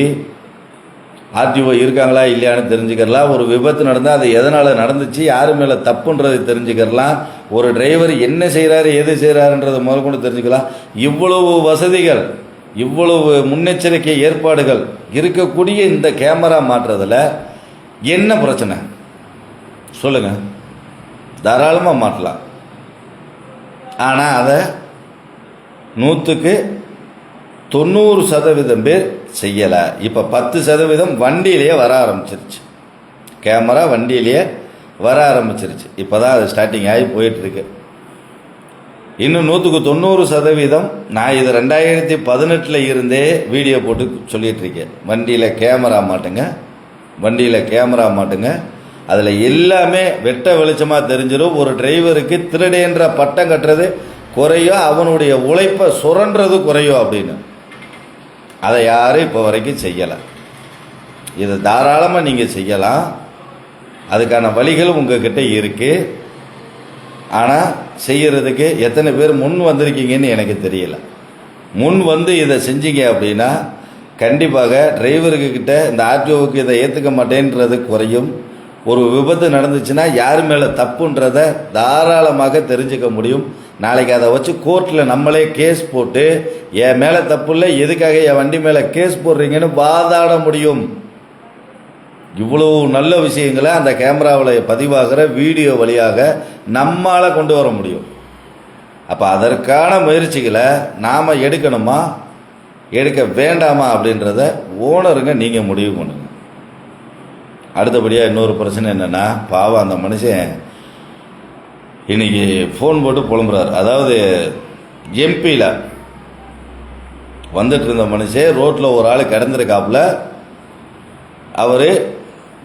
ஆர்டிஓ இருக்காங்களா இல்லையான்னு தெரிஞ்சுக்கலாம். ஒரு விபத்து நடந்தால் அது எதனால் நடந்துச்சு, யார் மேலே தப்புன்றது தெரிஞ்சுக்கலாம். ஒரு டிரைவர் என்ன செய்கிறாரு, எது செய்கிறாருன்றதை முதல் கொண்டு தெரிஞ்சுக்கலாம். இவ்வளவு வசதிகள், இவ்வளவு முன்னெச்சரிக்கை ஏற்பாடுகள் இருக்கக்கூடிய இந்த கேமரா மாற்றுறதில் என்ன பிரச்சனை சொல்லுங்கள்? தாராளமாக மாட்டலாம். ஆனால் அதை 100% பேர் செய்யலை. இப்போ 10% வண்டியிலேயே வர ஆரம்பிச்சிருச்சு. கேமரா வண்டியிலேயே வர ஆரம்பிச்சிருச்சு. இப்போ தான் அது ஸ்டார்டிங் ஆகி போயிட்டுருக்கு. இன்னும் 190% நான் இது 2018 இருந்தே வீடியோ போட்டு சொல்லிகிட்டு இருக்கேன். வண்டியில் கேமரா மாட்டுங்க, வண்டியில் கேமரா மாட்டுங்க. அதில் எல்லாமே வெட்ட வெளிச்சமாக தெரிஞ்சிடும். ஒரு டிரைவருக்கு திருடேன்ற பட்டம் கட்டுறது குறையும், அவனுடைய உழைப்பை சுரன்றது குறையும் அப்படின்னு. அதை யாரும் இப்போ வரைக்கும் செய்யலை. இதை தாராளமாக நீங்கள் செய்யலாம். அதுக்கான வழிகள் உங்ககிட்ட இருக்குது. ஆனால் செய்கிறதுக்கு எத்தனை பேர் முன் வந்திருக்கீங்கன்னு எனக்கு தெரியல. முன் வந்து இதை செஞ்சீங்க அப்படின்னா கண்டிப்பாக டிரைவருக்கிட்ட இந்த ஆர்டிஓவுக்கு இதை ஏற்றுக்க மாட்டேன்றது குறையும். ஒரு விபத்து நடந்துச்சுன்னா யார் மேலே தப்புன்றதை தாராளமாக தெரிஞ்சுக்க முடியும். நாளைக்கு அதை வச்சு கோர்ட்டில் நம்மளே கேஸ் போட்டு என் மேலே தப்பு இல்லை, எதுக்காக என் வண்டி மேலே கேஸ் போடுறீங்கன்னு வாதாட முடியும். இவ்வளோ நல்ல விஷயங்களை அந்த கேமராவில் பதிவாகிற வீடியோ வழியாக நம்மால் கொண்டு வர முடியும். அப்போ அதற்கான முயற்சிகளை நாம் எடுக்கணுமா எடுக்க வேண்டாமா அப்படின்றத ஓனருங்க நீங்கள் முடிவு பண்ணுங்க. அடுத்தபடியாக இன்னொரு பிரச்சனை என்னென்னா, பாவம் அந்த மனுஷன் இன்னைக்கு ஃபோன் போட்டு புலம்புறார். அதாவது எம்பியில் வந்துட்டு இருந்த மனுஷன் ரோட்டில் ஒரு ஆள் கிடந்திருக்காப்புல. அவர்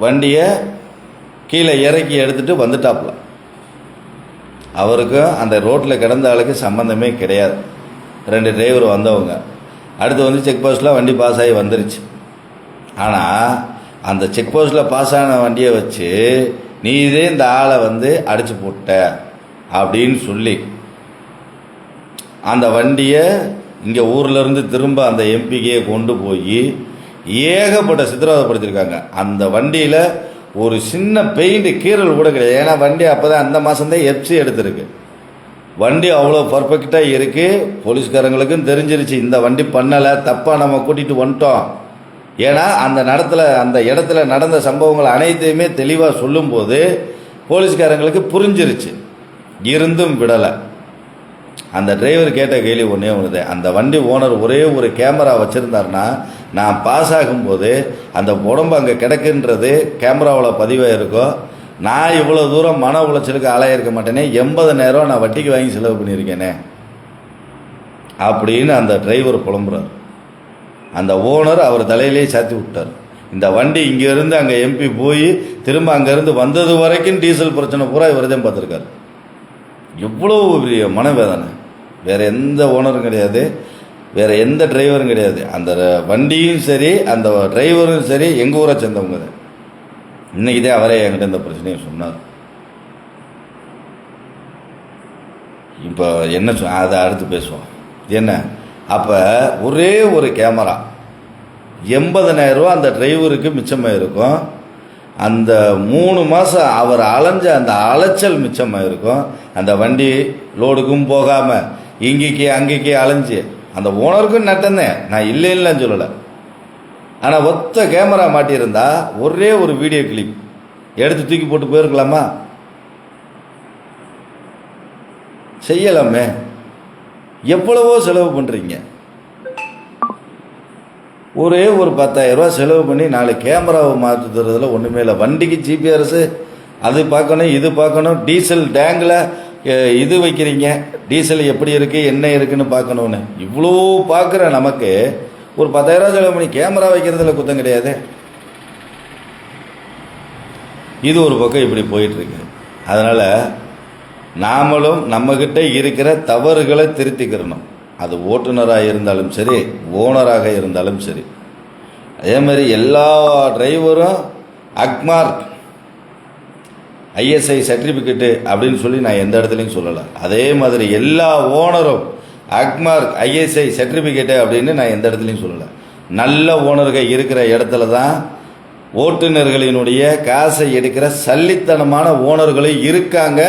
வண்டியை கீழே இறக்கி எடுத்துகிட்டு வந்துட்டாப்புல. அவருக்கும் அந்த ரோட்டில் கிடந்த ஆளுக்கு சம்மந்தமே கிடையாது. 2 டிரைவர் வந்தவங்க. அடுத்து வந்து செக் போஸ்ட்டில் வண்டி பாஸ் ஆகி வந்துருச்சு. ஆனால் அந்த செக் போஸ்ட்டில் பாஸ் ஆன வண்டியை வச்சு நீ இதே இந்த ஆளை வந்து அடித்து போட்ட அப்படின்னு சொல்லி அந்த வண்டியை இங்கே ஊர்லேருந்து திரும்ப அந்த எம்பிக்கே கொண்டு போய் ஏகப்பட்ட சித்திரவதைப்படுத்தியிருக்காங்க. அந்த வண்டியில் ஒரு சின்ன பெயிண்ட் கீறல் கூட கிடையாது. ஏன்னா வண்டி அப்போ தான் அந்த மாதம்தான் எஃப்சி எடுத்திருக்கு. வண்டி அவ்வளோ பர்ஃபெக்டாக இருக்குது. போலீஸ்காரங்களுக்கும் தெரிஞ்சிருச்சு இந்த வண்டி பண்ணலை, தப்பாக நம்ம கூட்டிகிட்டு வந்துட்டோம். ஏன்னா அந்த இடத்துல நடந்த சம்பவங்கள் அனைத்தையுமே தெளிவாக சொல்லும்போது போலீஸ்காரங்களுக்கு புரிஞ்சிருச்சு. இருந்தும் விடலை. அந்த டிரைவர் கேட்ட கேள்வி ஒன்றே ஒன்று, அந்த வண்டி ஓனர் ஒரே ஒரு கேமரா வச்சுருந்தாருன்னா நான் பாஸ் ஆகும்போது அந்த உடம்பு அங்கே கிடக்குன்றது கேமராவில் பதிவாக இருக்கும். நான் இவ்வளோ தூரம் மன உளைச்சலுக்கு ஆளாயிருக்க மாட்டேனே, 80,000 நான் வட்டிக்கு வாங்கி செலவு பண்ணியிருக்கேனே அப்படின்னு அந்த டிரைவர் புலம்புறார். அந்த ஓனர் அவர் தலையிலே சாத்தி விட்டார். இந்த வண்டி இங்கேருந்து அங்கே எம்பி போய் திரும்ப அங்கேருந்து வந்தது வரைக்கும் டீசல் பிரச்சனை பூரா இவர் தான் பார்த்துருக்காரு. எவ்வளோ பெரிய மனவேதனை. வேறு எந்த ஓனரும் கிடையாது, வேறு எந்த டிரைவரும் கிடையாது. அந்த வண்டியும் சரி அந்த டிரைவரும் சரி எங்கள் ஊரை சேர்ந்தவங்க தான். இன்றைக்கி தான் அவரே என்கிட்ட இந்த பிரச்சனையை சொன்னார். இப்போ என்ன அதை அடுத்து பேசுவோம். என்ன அப்போ ஒரே ஒரு கேமரா 80,000 ரூபா அந்த டிரைவருக்கு மிச்சமாக இருக்கும். அந்த 3 மாதம் அவர் அலைஞ்ச அந்த அலைச்சல் மிச்சமாக இருக்கும். அந்த வண்டி லோடுக்கும் போகாமல் இங்கேக்கு அங்கேக்கே அலைஞ்சு அந்த ஓனருக்கும் நட்டந்தேன், நான் இல்லைன்னு சொல்லலை. ஆனால் ஒத்த கேமரா மாட்டியிருந்தா ஒரே ஒரு வீடியோ கிளிப் எடுத்து தூக்கி போட்டு போயிருக்கலாமா? செய்யலாமே. எவ்வளவோ செலவு பண்ணுறீங்க. ஒரே ஒரு 10,000 ரூபா செலவு பண்ணி 4 கேமராவை மாற்றி தர்றதுல ஒன்றுமே இல்லை. வண்டிக்கு ஜிபிஆர்ஸு அது பார்க்கணும், இது பார்க்கணும், டீசல் டேங்கில் இது வைக்கிறீங்க, டீசல் எப்படி இருக்குது என்ன இருக்குன்னு பார்க்கணுன்னு இவ்வளோ பார்க்குற நமக்கு ஒரு 10,000 ரூபா செலவு பண்ணி கேமரா வைக்கிறதுல குத்தம் கிடையாது. இது ஒரு பக்கம் இப்படி போயிட்டுருக்கு. அதனால் நாமளும் நம்மக்கிட்ட இருக்கிற தவறுகளை திருத்திக்கிறணும். அது ஓட்டுநராக இருந்தாலும் சரி, ஓனராக இருந்தாலும் சரி. அதே மாதிரி எல்லா டிரைவரும் அக்மார்க் ISI சர்டிஃபிகேட்டு அப்படின்னு சொல்லி நான் எந்த இடத்துலையும் சொல்லலை. அதே மாதிரி எல்லா ஓனரும் அக்மார்க் ISI சர்டிஃபிகேட்டு அப்படின்னு நான் எந்த இடத்துலையும் சொல்லலை. நல்ல ஓனர்கள் இருக்கிற இடத்துல தான் ஓட்டுநர்களினுடைய காசை எடுக்கிற சல்லித்தனமான ஓனர்களும் இருக்காங்க.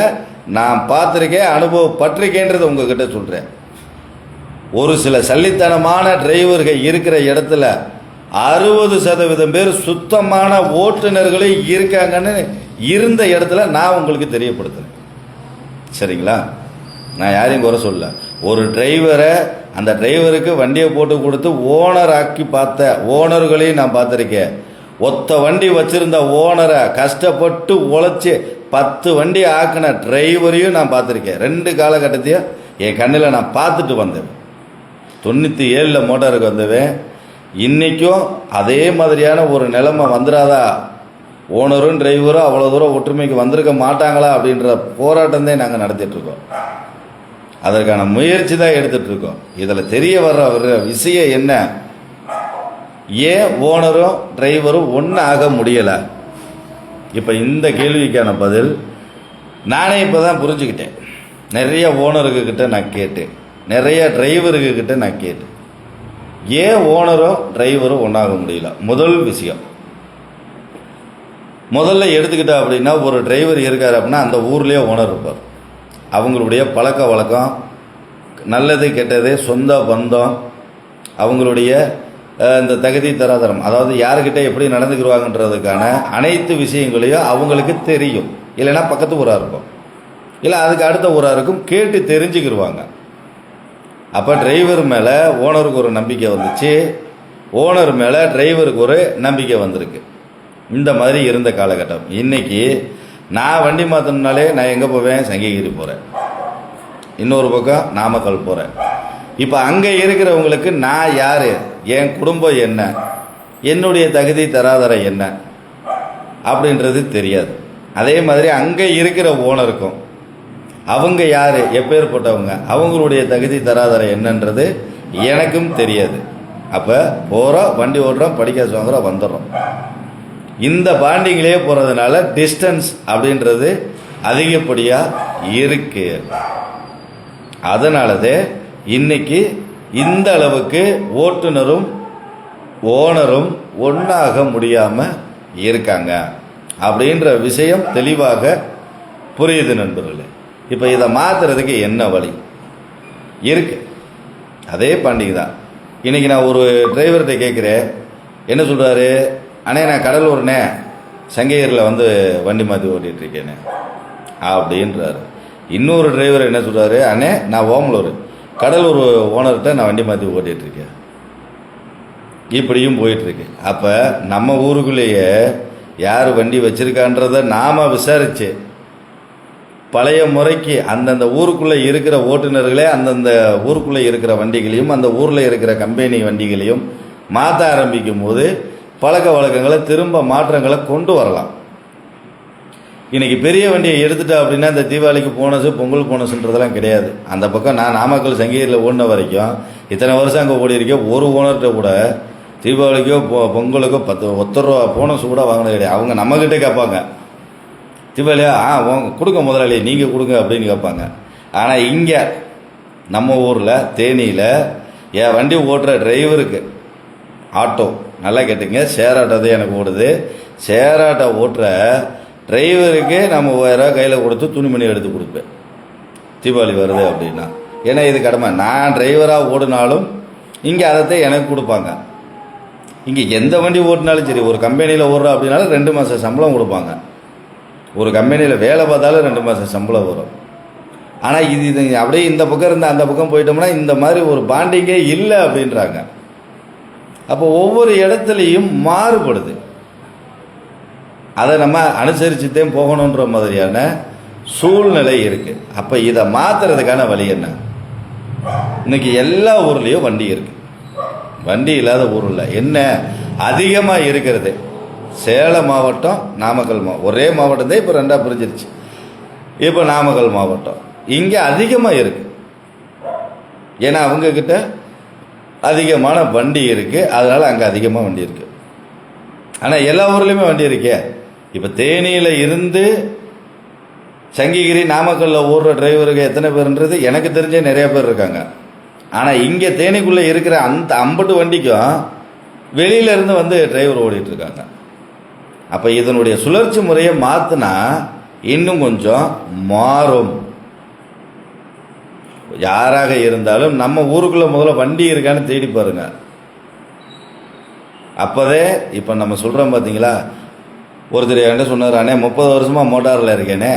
நான் பார்த்துருக்கேன், அனுபவப்பட்டிருக்கேன்றது உங்ககிட்ட சொல்கிறேன். ஒரு சில சல்லித்தனமான டிரைவர்கள் இருக்கிற இடத்துல 60% பேர் சுத்தமான ஓட்டுநர்களே இருக்காங்கன்னு இருந்த இடத்துல நான் உங்களுக்கு தெரியப்படுத்துறேன். சரிங்களா? நான் யாரையும் குறை சொல்ல. ஒரு டிரைவரை, அந்த டிரைவருக்கு வண்டியை போட்டு கொடுத்து ஓனர் ஆக்கி பார்த்த ஓனர்களையும் நான் பார்த்துருக்கேன். ஒத்த வண்டி வச்சிருந்த ஓனரை கஷ்டப்பட்டு உழைச்சி 10 வண்டி ஆக்கின டிரைவரையும் நான் பார்த்துருக்கேன். 2 காலகட்டத்தையும் என் கண்ணில் நான் பார்த்துட்டு வந்தேன். 97 மோட்டாருக்கு வந்தவன். இன்றைக்கும் அதே மாதிரியான ஒரு நிலைமை வந்துடாதா? ஓனரும் டிரைவரும் அவ்வளோ தூரம் ஒற்றுமைக்கு வந்திருக்க மாட்டாங்களா அப்படின்ற போராட்டம் தான் நாங்கள் நடத்திட்டுருக்கோம். அதற்கான முயற்சி தான் எடுத்துகிட்ருக்கோம். இதில் தெரிய வர்ற விஷயம் என்ன? ஏன் ஓனரும் டிரைவரும் ஒன்று ஆக முடியலை? இப்போ இந்த கேள்விக்கான பதில் நானே இப்போ தான் புரிஞ்சுக்கிட்டேன். நிறைய ஓனருக்கிட்ட நான் கேட்டேன், நிறைய டிரைவருக்கிட்ட நான் கேட்டேன். ஏன் ஓனரும் டிரைவரும் ஒன்றாக முடியல? முதல் விஷயம், முதல்ல எடுத்துக்கிட்டா அப்படின்னா, ஒரு டிரைவர் இருக்கார் அப்படின்னா அந்த ஊர்லேயே ஓனர் இருப்பார். அவங்களுடைய பழக்க வழக்கம், நல்லது கெட்டது, சொந்த பந்தம், அவங்களுடைய இந்த தகுதி தராதரம், அதாவது யாருக்கிட்ட எப்படி நடந்துக்கிடுவாங்கன்றதுக்கான அனைத்து விஷயங்களையும் அவங்களுக்கு தெரியும். இல்லைன்னா பக்கத்து ஊராக இருக்கும், இல்லை அதுக்கு அடுத்த ஊராக இருக்கும், கேட்டு தெரிஞ்சுக்கிடுவாங்க. அப்போ டிரைவர் மேலே ஓனருக்கு ஒரு நம்பிக்கை வந்துச்சு, ஓனர் மேலே டிரைவருக்கு ஒரு நம்பிக்கை வந்திருக்கு. இந்த மாதிரி இருந்த காலகட்டம். இன்றைக்கி நான் வண்டி மாற்றணுனாலே நான் எங்கே போவேன்? சங்ககிரி போகிறேன், இன்னொரு பக்கம் நாமக்கல் போகிறேன். இப்போ அங்கே இருக்கிறவங்களுக்கு நான் யார், என் குடும்பம் என்ன, என்னுடைய தகுதி தராதரம் என்ன அப்படின்றது தெரியாது. அதே மாதிரி அங்கே இருக்கிற ஓனருக்கும் அவங்க யார், எப்பேற்பட்டவங்க, அவங்களுடைய தகுதி தராதரம் என்னன்றது எனக்கும் தெரியாது. அப்போ போகிறோம், வண்டி ஓட்டுறோம், படிக்காசு வாங்குறோம், வந்துடுறோம். இந்த பாண்டிங்கிலே போகிறதுனால டிஸ்டன்ஸ் அப்படின்றது அதிகப்படியாக இருக்கு. அதனாலதே இன்னைக்கு இந்த அளவுக்கு ஓட்டுநரும் ஓனரும் ஒன்றாக முடியாமல் இருக்காங்க அப்படின்ற விஷயம் தெளிவாக புரியுது நண்பர்களே. இப்போ இதை மாற்றுறதுக்கு என்ன வழி இருக்கு? அதே பாண்டிகை தான். இன்றைக்கி நான் ஒரு டிரைவர்கிட்ட கேட்குறேன், என்ன சொல்கிறாரு? அண்ணே நான் கடலூர்னே சங்ககிரியில் வந்து வண்டி மாற்றி ஓட்டிகிட்ருக்கேனே அப்படின்றாரு. இன்னொரு டிரைவர் என்ன சொல்கிறாரு? அண்ணே நான் ஓமலூர் கடலூர் ஓனர்கிட்ட நான் வண்டி மாற்றி ஓட்டிகிட்ருக்கேன். இப்படியும் போயிட்டுருக்கு. அப்போ நம்ம ஊருக்குள்ளேயே யார் வண்டி வச்சுருக்கான்றதை நாம் விசாரித்து பழைய முறைக்கு அந்தந்த ஊருக்குள்ளே இருக்கிற ஓட்டுநர்களே அந்தந்த ஊருக்குள்ளே இருக்கிற வண்டிகளையும் அந்த ஊரில் இருக்கிற கம்பெனி வண்டிகளையும் மாற்ற ஆரம்பிக்கும் போது பழக்க வழக்கங்களை திரும்ப மாற்றங்களை கொண்டு வரலாம். இன்றைக்கி பெரிய வண்டியை எடுத்துட்டா அப்படின்னா இந்த தீபாவளிக்கு போனஸு பொங்கல் போனஸுன்றதெல்லாம் கிடையாது. அந்த பக்கம் நான் நாமக்கல் சங்ககிரியில் ஓடின வரைக்கும் இத்தனை வருஷம் அங்கே ஓடி இருக்கேன், ஒரு ஓனர்கிட்ட கூட தீபாவளிக்கோ பொங்கலுக்கோ 10 ரூபா போனஸ் கூட வாங்கினது கிடையாது. அவங்க நம்மக்கிட்டே கேட்பாங்க, தீபாவளியா கொடுங்க முதலாளி, நீங்கள் கொடுங்க அப்படின்னு கேட்பாங்க. ஆனால் இங்கே நம்ம ஊரில் தேனியில் என் வண்டி ஓட்டுற டிரைவருக்கு ஆட்டோ, நல்லா கேட்டுங்க, ஷேர் ஆட்டோ தான் எனக்கு ஓடுது, ஷேர் ஆட்டோ ஓட்டுற டிரைவருக்கு நம்ம 1000 ரூபா கையில் கொடுத்து துணிமணி எடுத்து கொடுப்பேன் தீபாவளி வருது அப்படின்னா. ஏன்னா இது கடமை. நான் டிரைவராக ஓடினாலும் இங்கே அதைத்தான் எனக்கு கொடுப்பாங்க. இங்கே எந்த வண்டி ஓட்டினாலும் சரி, ஒரு கம்பெனியில் ஓடுறோம் அப்படின்னாலும் 2 மாதம் சம்பளம் கொடுப்பாங்க. ஒரு கம்பெனியில் வேலை பார்த்தாலும் 2 மாதம் சம்பளம் வரும். ஆனால் இது அப்படியே இந்த பக்கம் இருந்து அந்த பக்கம் போயிட்டோம்னா இந்த மாதிரி ஒரு பாண்டிங்கே இல்லை அப்படின்றாங்க. அப்போ ஒவ்வொரு இடத்துலையும் மாறுபடுது. அதை நம்ம அனுசரிச்சுட்டே போகணுன்ற மாதிரியான சூழ்நிலை இருக்குது. அப்போ இதை மாற்றுறதுக்கான வழி என்ன? இன்னைக்கு எல்லா ஊர்லேயும் வண்டி இருக்குது, வண்டி இல்லாத ஊரில் என்ன அதிகமாக இருக்கிறது? சேலம் மாவட்டம், நாமக்கல் ஒரே மாவட்டம் தான் இப்போ 2ஆக பிரிஞ்சிருச்சு. இப்போ நாமக்கல் மாவட்டம் இங்கே அதிகமாக இருக்குது. ஏன்னா அவங்கக்கிட்ட அதிகமான வண்டி இருக்குது, அதனால் அங்கே அதிகமாக வண்டி இருக்குது. ஆனால் எல்லா ஊர்லேயுமே வண்டி இருக்கே. இப்போ தேனியில் இருந்து சங்கிகிரி, நாமக்கல்லில் ஓடுற டிரைவருக்கு எத்தனை பேருன்றது எனக்கு தெரிஞ்சே நிறைய பேர் இருக்காங்க. ஆனால் இங்கே தேனிக்குள்ளே இருக்கிற அந்த 50 வண்டிக்கும் வெளியிலேருந்து வந்து டிரைவர் ஓடிட்டுருக்காங்க. அப்போ இதனுடைய சுழற்சி முறையை மாற்றினா இன்னும் கொஞ்சம் மாறும். யாராக இருந்தாலும் நம்ம ஊருக்குள்ளே முதல்ல வண்டி இருக்கான்னு தேடி பாருங்க. அப்போதே இப்போ நம்ம சொல்கிறோம் பார்த்தீங்களா, ஒருத்தர் என்கிட்ட சொன்னார், அண்ணே 30 வருஷமாக மோட்டாரில் இருக்கேனே,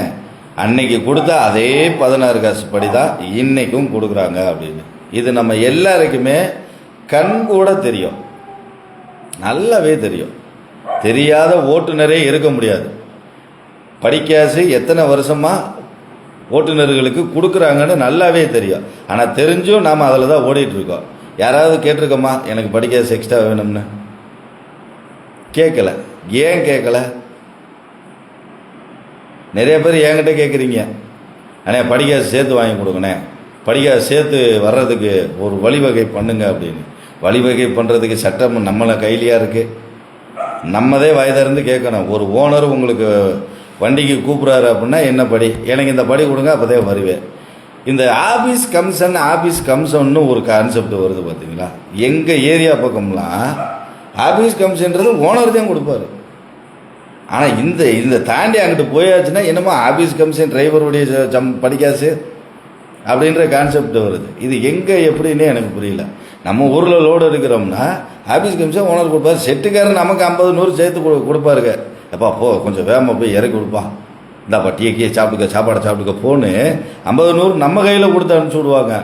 அன்னைக்கு கொடுத்தா அதே 16 காசு படி தான் இன்னைக்கும் கொடுக்குறாங்க அப்படின்னு. இது நம்ம எல்லாருக்குமே கண் கூட தெரியும், நல்லாவே தெரியும். தெரியாத ஓட்டுநரே இருக்க முடியாது. படிக்காசு எத்தனை வருஷமாக ஓட்டுநர்களுக்கு கொடுக்குறாங்கன்னு நல்லாவே தெரியும். ஆனால் தெரிஞ்சும் நாம் அதில் தான் ஓடிட்டுருக்கோம். யாராவது கேட்டிருக்கோமா எனக்கு படிக்காசு எக்ஸ்ட்ரா வேணும்னு? கேட்கல. ஏன் கேட்கல? நிறைய பேர் என்கிட்ட கேட்குறீங்க, அண்ணே படிக்காசு சேர்த்து வாங்கி கொடுங்கண்ணே, படிக்காசு சேர்த்து வர்றதுக்கு ஒரு வழிவகை பண்ணுங்க அப்படின்னு. வழிவகை பண்ணுறதுக்கு சட்டம் நம்மளை கையிலையாக இருக்குது. நம்மதே வயதிருந்து கேட்கணும். ஒரு ஓனர் உங்களுக்கு வண்டிக்கு கூப்பிட்றாரு அப்படின்னா என்ன படி, எனக்கு இந்த படி கொடுங்க, அப்போதே வருவேன். இந்த ஆபீஸ் கமிஷன்னு ஒரு கான்செப்ட் வருது பார்த்தீங்களா. எங்கள் ஏரியா பக்கம்லாம் ஆபீஸ் கமிஷன்றது ஓனர் தான் கொடுப்பாரு. ஆனால் இந்த தாண்டி அங்கிட்டு போயாச்சுன்னா என்னமோ ஆபீஸ் கமிஷன் டிரைவருடைய படிக்காசு அப்படின்ற கான்செப்ட் வருது. இது எங்கே எப்படின்னு எனக்கு புரியல. நம்ம ஊரில் லோடு எடுக்கிறோம்னா ஆபீஸ் கமிஷன் ஓனர் கொடுப்பாரு. செட்டுக்காரன் நமக்கு 50 100 சேர்த்து கொடுப்பாருங்க. எப்பா போ கொஞ்சம் வேகமாக போய் இறக்கி கொடுப்பான், இந்தாப்பா டீயே சாப்பிட்டுக்க, சாப்பாடை சாப்பிட்டுக்க போன்னு 50 100 நம்ம கையில் கொடுத்து அனுப்பிச்சி விடுவாங்க.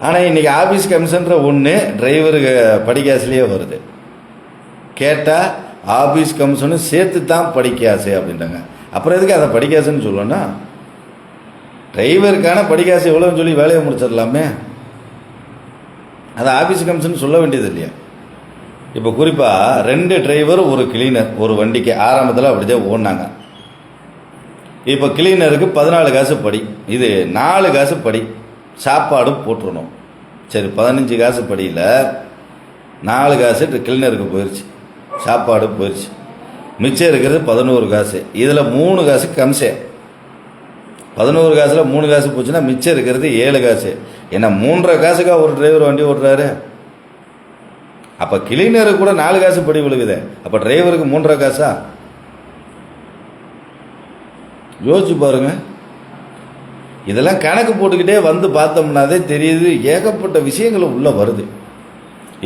ஆனால் இன்றைக்கி ஆபீஸ் கமிஷன்ற ஒன்று டிரைவருக்கு படிக்காசுலேயே வருது. கேட்டால் ஆபீஸ் கமிஷனு சேர்த்து தான் படிக்காசு அப்படின்றாங்க. அப்புறம் எதுக்கு அதை படிக்காசுன்னு சொல்லணும்னா, டிரைவருக்கான படிக்காசு எவ்வளோன்னு சொல்லி வேலையை முடிச்சிடலாமே. அதை ஆபீஸ் கமிஷன் சொல்ல வேண்டியது இல்லையா? இப்போ குறிப்பாக 2 டிரைவர் ஒரு கிளீனர் ஒரு வண்டிக்கு ஆரம்பத்தில் அப்படிதான் ஓடினாங்க. இப்போ கிளீனருக்கு 14 காசு படி, இது 4 காசு படி, சாப்பாடு போட்டுருணும். சரி, 15 காசு படியில் 4 காசு கிளீனருக்கு போயிடுச்சு, சாப்பாடு போயிடுச்சு. மிச்சம் இருக்கிறது 11 காசு. இதில் 3 காசு கம்சே. 11 காசில் 3 காசு போச்சுன்னா மிச்சம் இருக்கிறது 7 காசு. ஏன்னா 3.5 காசுக்கா ஒரு டிரைவர் வண்டி ஓட்டுறாரு. அப்போ கிளீனருக்கு கூட 4 காசு படி விழுகுது. அப்போ டிரைவருக்கு 3.5 காசா? யோசிச்சு பாருங்க. இதெல்லாம் கணக்கு போட்டுக்கிட்டே வந்து பார்த்தோம்னாதே தெரியுது, ஏகப்பட்ட விஷயங்கள் உள்ளே வருது.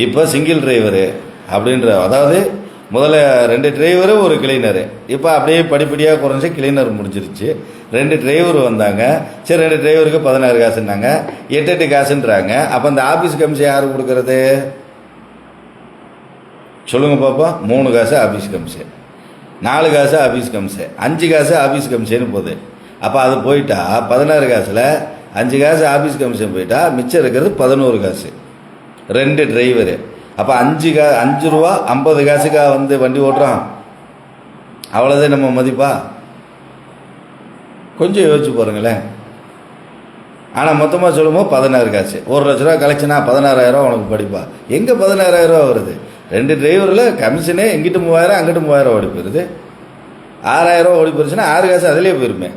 இப்போ சிங்கிள் டிரைவரு அப்படின்ற, அதாவது முதல்ல 2 டிரைவரு ஒரு கிளீனரு, இப்போ அப்படியே படிப்படியாக குறைஞ்சி கிளீனர் முடிஞ்சிருச்சு. 2 டிரைவர் வந்தாங்க. சரி, 2 டிரைவருக்கு 16 காசுன்னாங்க, 8 காசுன்றாங்க. அப்போ அந்த ஆஃபீஸ் கமிஷன் யார் கொடுக்கறது சொல்லுங்க பாப்பா? 3 காசு ஆஃபீஸ் கமிஷன், 4 காசு ஆஃபீஸ் கமிஷன், 5 காசு ஆஃபீஸ் கமிஷன் போகுது. அப்போ அது போயிட்டா 16 காசில் 5 காசு ஆஃபீஸ் கமிஷன் போயிட்டா மிச்சம் இருக்கிறது 11 காசு. 2 டிரைவரு. அப்போ 5 ரூபா 50 காசுக்காக வந்து வண்டி ஓட்டுறான். அவ்வளோதான் நம்ம மதிப்பா? கொஞ்சம் யோசிச்சு பாருங்களேன். ஆனால் மொத்தமாக சொல்லும்போது 16 காசு. 1 லட்ச ரூபா கலெக்ஷனா 16,000 உனக்கு படிப்பா? எங்கே 16,000 வருது? 2 டிரைவரில் கமிஷனே எங்கிட்ட 3000 அங்கிட்ட 3000 ஓடி போயிருது. 6,000 ஓடி போயிருச்சுன்னா 6 காசு அதிலே போயிருமே.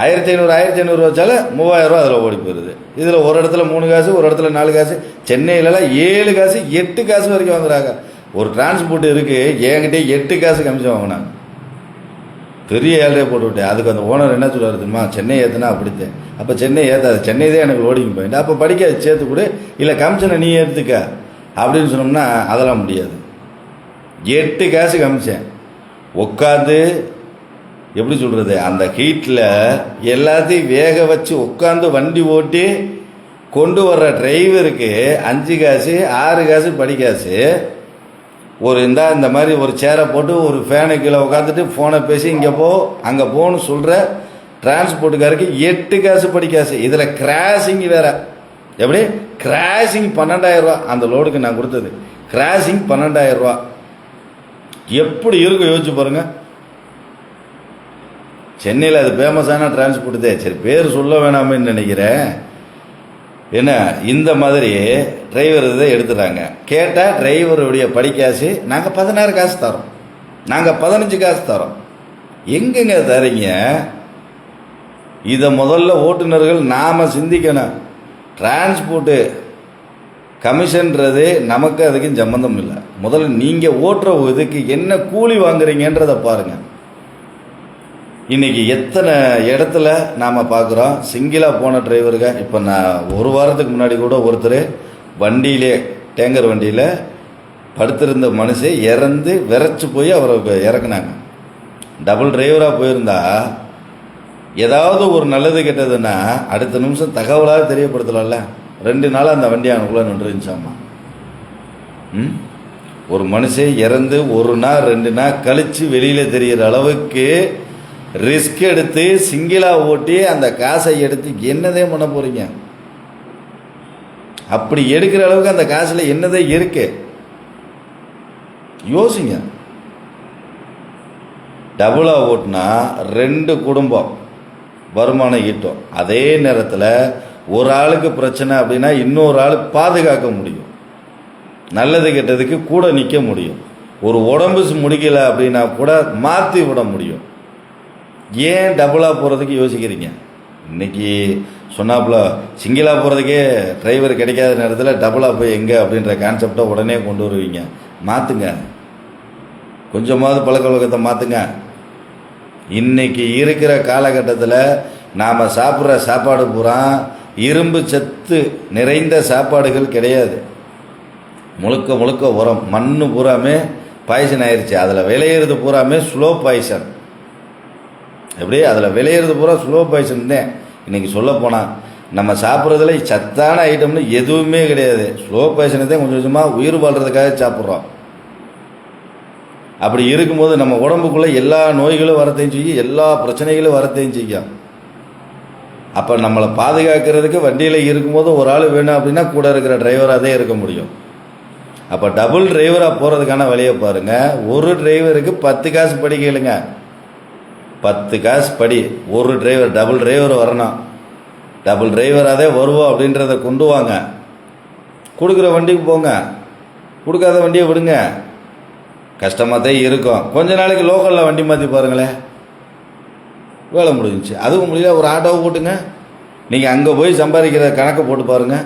1500 வச்சாலும் 3000 அதில் ஓடி போயிருது. இதில் ஒரு இடத்துல 3 காசு, ஒரு இடத்துல 4 காசு. சென்னையிலலாம் 7 காசு 8 காசு வரைக்கும் வாங்குறாங்க. ஒரு டிரான்ஸ்போர்ட் இருக்குது, என்கிட்ட 8 காசு கமிஷன் வாங்கினாங்க. பெரிய ஏழரையே போட்டு விட்டேன். அதுக்கு அந்த ஓனர் என்ன சொல்லுவார் தெரியுமா? சென்னை ஏற்றுனா அப்படித்தான். அப்போ சென்னை ஏற்றாது, சென்னை தான் எனக்கு லோடிங் பாயிண்ட். அப்போ படிக்க சேர்த்து கொடு, இல்லை கமிஷனை நீ எடுத்துக்க அப்படின்னு சொன்னோம்னா அதெல்லாம் முடியாது. 8 காசு கமிஷன். உட்காந்து எப்படி சொல்கிறது, அந்த ஹீட்டில் எல்லாத்தையும் வேக வச்சு உட்காந்து வண்டி ஓட்டி கொண்டு வர்ற டிரைவருக்கு 5 காசு 6 காசு படிக்காசு. ஒரு இந்த மாதிரி ஒரு சேரை போட்டு ஒரு ஃபேனு கீழே உட்காந்துட்டு ஃபோனை பேசி இங்கே போ அங்கே போன்னு சொல்கிற டிரான்ஸ்போர்ட்டுக்காருக்கு 8 காசு படிக்காசு. இதில் கிராஷிங் வேறு. எப்படி கிராஷிங் 12,000 ரூபா அந்த லோடுக்கு நான் கொடுத்தது. கிராசிங் 12,000 ரூபா. எப்படி இருக்கும் யோசிச்சு பாருங்க. சென்னையில் அது ஃபேமஸான டிரான்ஸ்போர்ட் தான். சரி, பேர் சொல்ல வேணாமேன்னு நினைக்கிறேன். என்ன இந்த மாதிரி டிரைவர் இதை எடுத்துறாங்க. கேட்டால் டிரைவருடைய படிக்காசு நாங்கள் 16 காசு தரோம், நாங்கள் 15 காசு தரோம். எங்கெங்க தரீங்க? இதை முதல்ல ஓட்டுநர்கள் நாம் சிந்திக்கணும். டிரான்ஸ்போர்ட்டு கமிஷன்றது நமக்கு அதுக்கும் சம்மந்தம் இல்லை. முதல்ல நீங்கள் ஓட்டுற இதுக்கு என்ன கூலி வாங்குறீங்கன்றதை பாருங்கள். இன்றைக்கி எத்தனை இடத்துல நாம் பார்க்குறோம் சிங்கிளாக போன டிரைவருங்க. இப்போ நான் ஒரு வாரத்துக்கு முன்னாடி கூட ஒருத்தர் வண்டியிலே டேங்கர் வண்டியில் படுத்திருந்த மனுஷன் இறந்து விரைச்சி போய் அவரை இறக்குனாங்க. டபுள் டிரைவராக போயிருந்தா ஏதாவது ஒரு நல்லது கெட்டதுன்னா அடுத்த நிமிஷம் தகவலாக தெரியப்படுத்தலாம்ல. 2 நாள் அந்த வண்டி அவனுக்குள்ளே நின்றுச்சாமா. ஒரு மனுஷன் இறந்து 1 நாள் 2 நாள் கழித்து வெளியில் தெரிகிற அளவுக்கு ரிஸ்க் எடுத்து சிங்கிளாக ஓட்டி அந்த காசை எடுத்து என்னதே பண்ண போகிறீங்க? அப்படி எடுக்கிற அளவுக்கு அந்த காசில் என்னதே இருக்கு யோசிங்க. டபுளாக ஓட்டினா 2 குடும்பம் வருமானம் ஈட்டும். அதே நேரத்தில் ஒரு ஆளுக்கு பிரச்சனை அப்படின்னா இன்னொரு ஆள் பாதுகாக்க முடியும். நல்லது கெட்டதுக்கு கூட நிற்க முடியும். ஒரு உடம்பு முடிக்கலை அப்படின்னா கூட மாற்றி விட முடியும். ஏன் டபுளாக போகிறதுக்கு யோசிக்கிறீங்க? இன்றைக்கி சொன்னாப்புல சிங்கிளாக போகிறதுக்கே டிரைவர் கிடைக்காத நேரத்தில் டபுளாக போய் எங்கே அப்படின்ற கான்செப்டை உடனே கொண்டு வருவீங்க. மாற்றுங்க, கொஞ்சமாவது பழக்க வழக்கத்தை மாற்றுங்க. இன்றைக்கி இருக்கிற காலகட்டத்தில் நாம் சாப்பிட்ற சாப்பாடு பூரா இரும்பு சத்து நிறைந்த சாப்பாடுகள் கிடையாது. முழுக்க முழுக்க உரம். மண் பூராமே பாய்சன் ஆயிடுச்சு. அதில் விளையிறது பூராமே ஸ்லோ பாய்சன். எப்படி அதில் விளையிறது பூரா ஸ்லோ பாய்சன் தான். இன்றைக்கி சொல்லப்போனால் நம்ம சாப்பிட்றதுல சத்தான ஐட்டம்னு எதுவுமே கிடையாது. ஸ்லோ பாய்சனை தான் கொஞ்சம் கொஞ்சமாக உயிர் வாழ்கிறதுக்காக சாப்பிட்றோம். அப்படி இருக்கும்போது நம்ம உடம்புக்குள்ளே எல்லா நோய்களும் வரத்தையும் செய்யும், எல்லா பிரச்சனைகளும் வரத்தையும் செய்யும். அப்போ நம்மளை பாதுகாக்கிறதுக்கு வண்டியில் இருக்கும்போது ஒரு ஆள் வேணும் அப்படின்னா கூட இருக்கிற டிரைவராக தான் இருக்க முடியும். அப்போ டபுள் டிரைவராக போகிறதுக்கான வழியை பாருங்கள். ஒரு டிரைவருக்கு 10 காசு படி கேளுங்க. 10 காசு படி. ஒரு டிரைவர் டபுள் டிரைவர் வரணும். டபுள் டிரைவராகவே வருவோம் அப்படின்றத கொண்டு வாங்க. கொடுக்குற வண்டிக்கு போங்க, கொடுக்காத வண்டியை விடுங்க. கஷ்டமாக தான் இருக்கும். கொஞ்ச நாளைக்கு லோக்கலில் வண்டி மாற்றி பாருங்களேன், வேலை முடிஞ்சிச்சு. அதுவும் முடியல, ஒரு ஆட்டோவை போட்டுங்க. நீங்கள் அங்கே போய் சம்பாதிக்கிற கணக்கை போட்டு பாருங்கள்.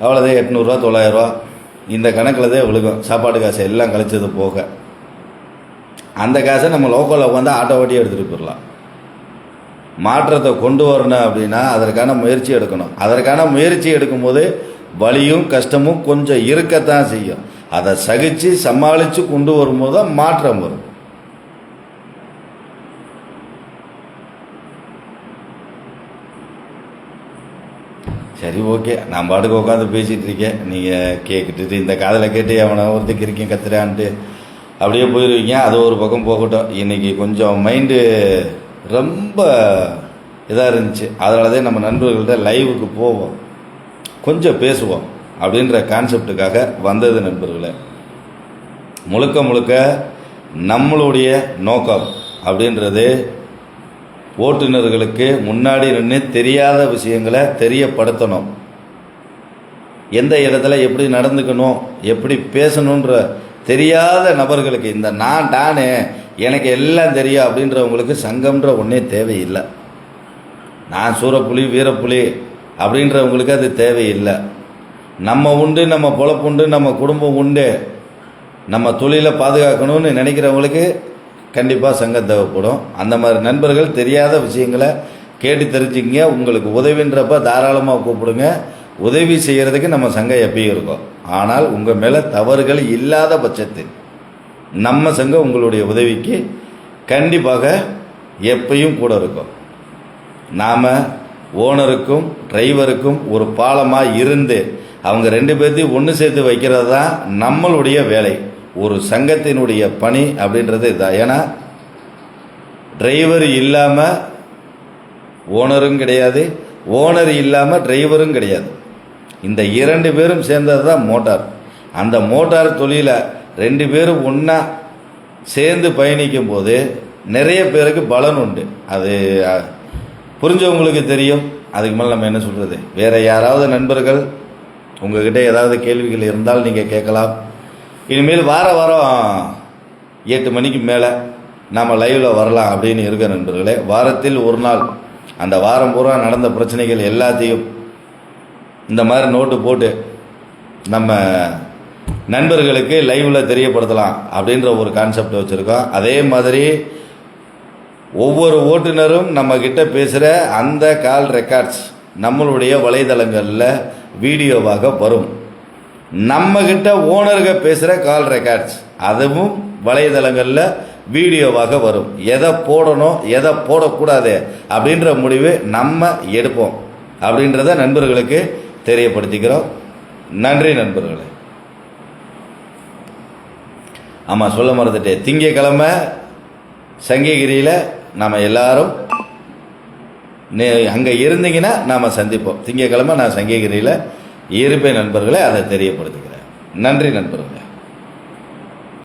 அவ்வளோதான் 800 ரூபா 900 ரூபா இந்த கணக்கில் தான் விழுகும். சாப்பாடு காசு எல்லாம் கழிச்சது போக அந்த காசை நம்ம லோக்கலில் உட்காந்து ஆட்டோ ஓட்டியே எடுத்துகிட்டு போயிடலாம். மாற்றத்தை கொண்டு வரணும் அப்படின்னா அதற்கான முயற்சி எடுக்கணும். அதற்கான முயற்சி எடுக்கும்போது வலியும் கஷ்டமும் கொஞ்சம் இருக்கத்தான் செய்யும். அதை சகித்து சமாளித்து கொண்டு வரும்போது தான் மாற்றம் வரும். சரி, ஓகே. நான் பாட்டுக்கு உட்காந்து பேசிகிட்டு இருக்கேன், நீங்கள் கேட்டுட்டு இந்த காதில் கேட்டு அவனை ஒருத்தருக்கு இருக்கேன் கத்துறான்ட்டு அப்படியே போயிடுவீங்க. அது ஒரு பக்கம் போகட்டும். இன்றைக்கி கொஞ்சம் மைண்டு ரொம்ப இதாக இருந்துச்சு. அதனால தான் நம்ம நண்பர்கள்ட்ட லைவுக்கு போவோம், கொஞ்சம் பேசுவோம் அப்படின்ற கான்செப்டுக்காக வந்தது நண்பர்களே. முழுக்க முழுக்க நம்மளுடைய நோக்கம் அப்படின்றது ஓட்டுநர்களுக்கு முன்னாடி நின்று தெரியாத விஷயங்களை தெரியப்படுத்தணும். எந்த இடத்துல எப்படி நடந்துக்கணும், எப்படி பேசணுன்ற தெரியாத நபர்களுக்கு, இந்த டானு எனக்கு எல்லாம் தெரியும் அப்படின்றவங்களுக்கு சங்கம்ன்ற ஒன்றே தேவையில்லை. நான் சூரப்புலி வீரப்புலி அப்படின்றவங்களுக்கு அது தேவையில்லை. நம்ம உண்டு, நம்ம பொழப்பு உண்டு, நம்ம குடும்பம் உண்டு, நம்ம தொழிலை பாதுகாக்கணும்னு நினைக்கிறவங்களுக்கு கண்டிப்பாக சங்கம் தேவைப்படும். அந்த மாதிரி நண்பர்கள் தெரியாத விஷயங்களை கேட்டு தெரிஞ்சுக்கிங்க. உங்களுக்கு உதவின்றப்ப தாராளமாக கூப்பிடுங்க. உதவி செய்கிறதுக்கு நம்ம சங்கம் எப்பயும் இருக்கும். ஆனால் உங்கள் மேலே தவறுகள் இல்லாத பட்சத்தில் நம்ம சங்கம் உங்களுடைய உதவிக்கு கண்டிப்பாக எப்பயும் கூட இருக்கும். நாம் ஓனருக்கும் டிரைவருக்கும் ஒரு பாலமாக இருந்து அவங்க 2 பேர்த்தையும் ஒன்று சேர்த்து வைக்கிறது தான் நம்மளுடைய வேலை. ஒரு சங்கத்தினுடைய பணி அப்படின்றது இதுதான். ஏன்னா டிரைவர் இல்லாமல் ஓனரும் கிடையாது, ஓனர் இல்லாமல் டிரைவரும் கிடையாது. இந்த 2 பேரும் சேர்ந்தது தான் மோட்டார். அந்த மோட்டார் தொழிலை 2 பேரும் ஒன்றா சேர்ந்து பயணிக்கும் போது நிறைய பேருக்கு பலன் உண்டு. அது புரிஞ்சவங்களுக்கு தெரியும். அதுக்கு மேலே நம்ம என்ன சொல்கிறது? வேறு யாராவது நண்பர்கள் உங்கள்கிட்ட ஏதாவது கேள்விகள் இருந்தால் நீங்கள் கேட்கலாம். இனிமேல் வாரம் 8 மணிக்கு மேலே நாம் லைவில் வரலாம் அப்படின்னு இருக்க நண்பர்களே. வாரத்தில் ஒரு நாள் அந்த வாரம் பூரா நடந்த பிரச்சனைகள் எல்லாத்தையும் இந்த மாதிரி நோட்டு போட்டு நம்ம நண்பர்களுக்கு லைவில் தெரியப்படுத்தலாம் அப்படின்ற ஒரு கான்செப்ட் வச்சுருக்கோம். அதே மாதிரி ஒவ்வொரு ஓட்டுநரும் நம்மக்கிட்ட பேசுகிற அந்த கால் ரெக்கார்ட்ஸ் நம்மளுடைய வலைதளங்களில் வீடியோவாக வரும். நம்மக்கிட்ட ஓனர்கள் பேசுகிற கால் ரெக்கார்ட்ஸ் அதுவும் வலைதளங்களில் வீடியோவாக வரும். எதை போடணும் எதை போடக்கூடாது அப்படின்ற முடிவு நம்ம எடுப்போம் அப்படின்றத நண்பர்களுக்கு தெரியப்படுத்திக்கிறோம். நன்றி நண்பர்களே. ஆமாம், சொல்ல மறந்துட்டேன். திங்கக்கிழமை சங்ககிரியில் நாம் எல்லாரும் அங்கே இருந்தீங்கன்னா நாம் சந்திப்போம். திங்கக்கிழமை நான் சங்ககிரியில் இருப்பேன் நண்பர்களே. அதை தெரியப்படுத்துகிறேன். நன்றி நண்பர்களே.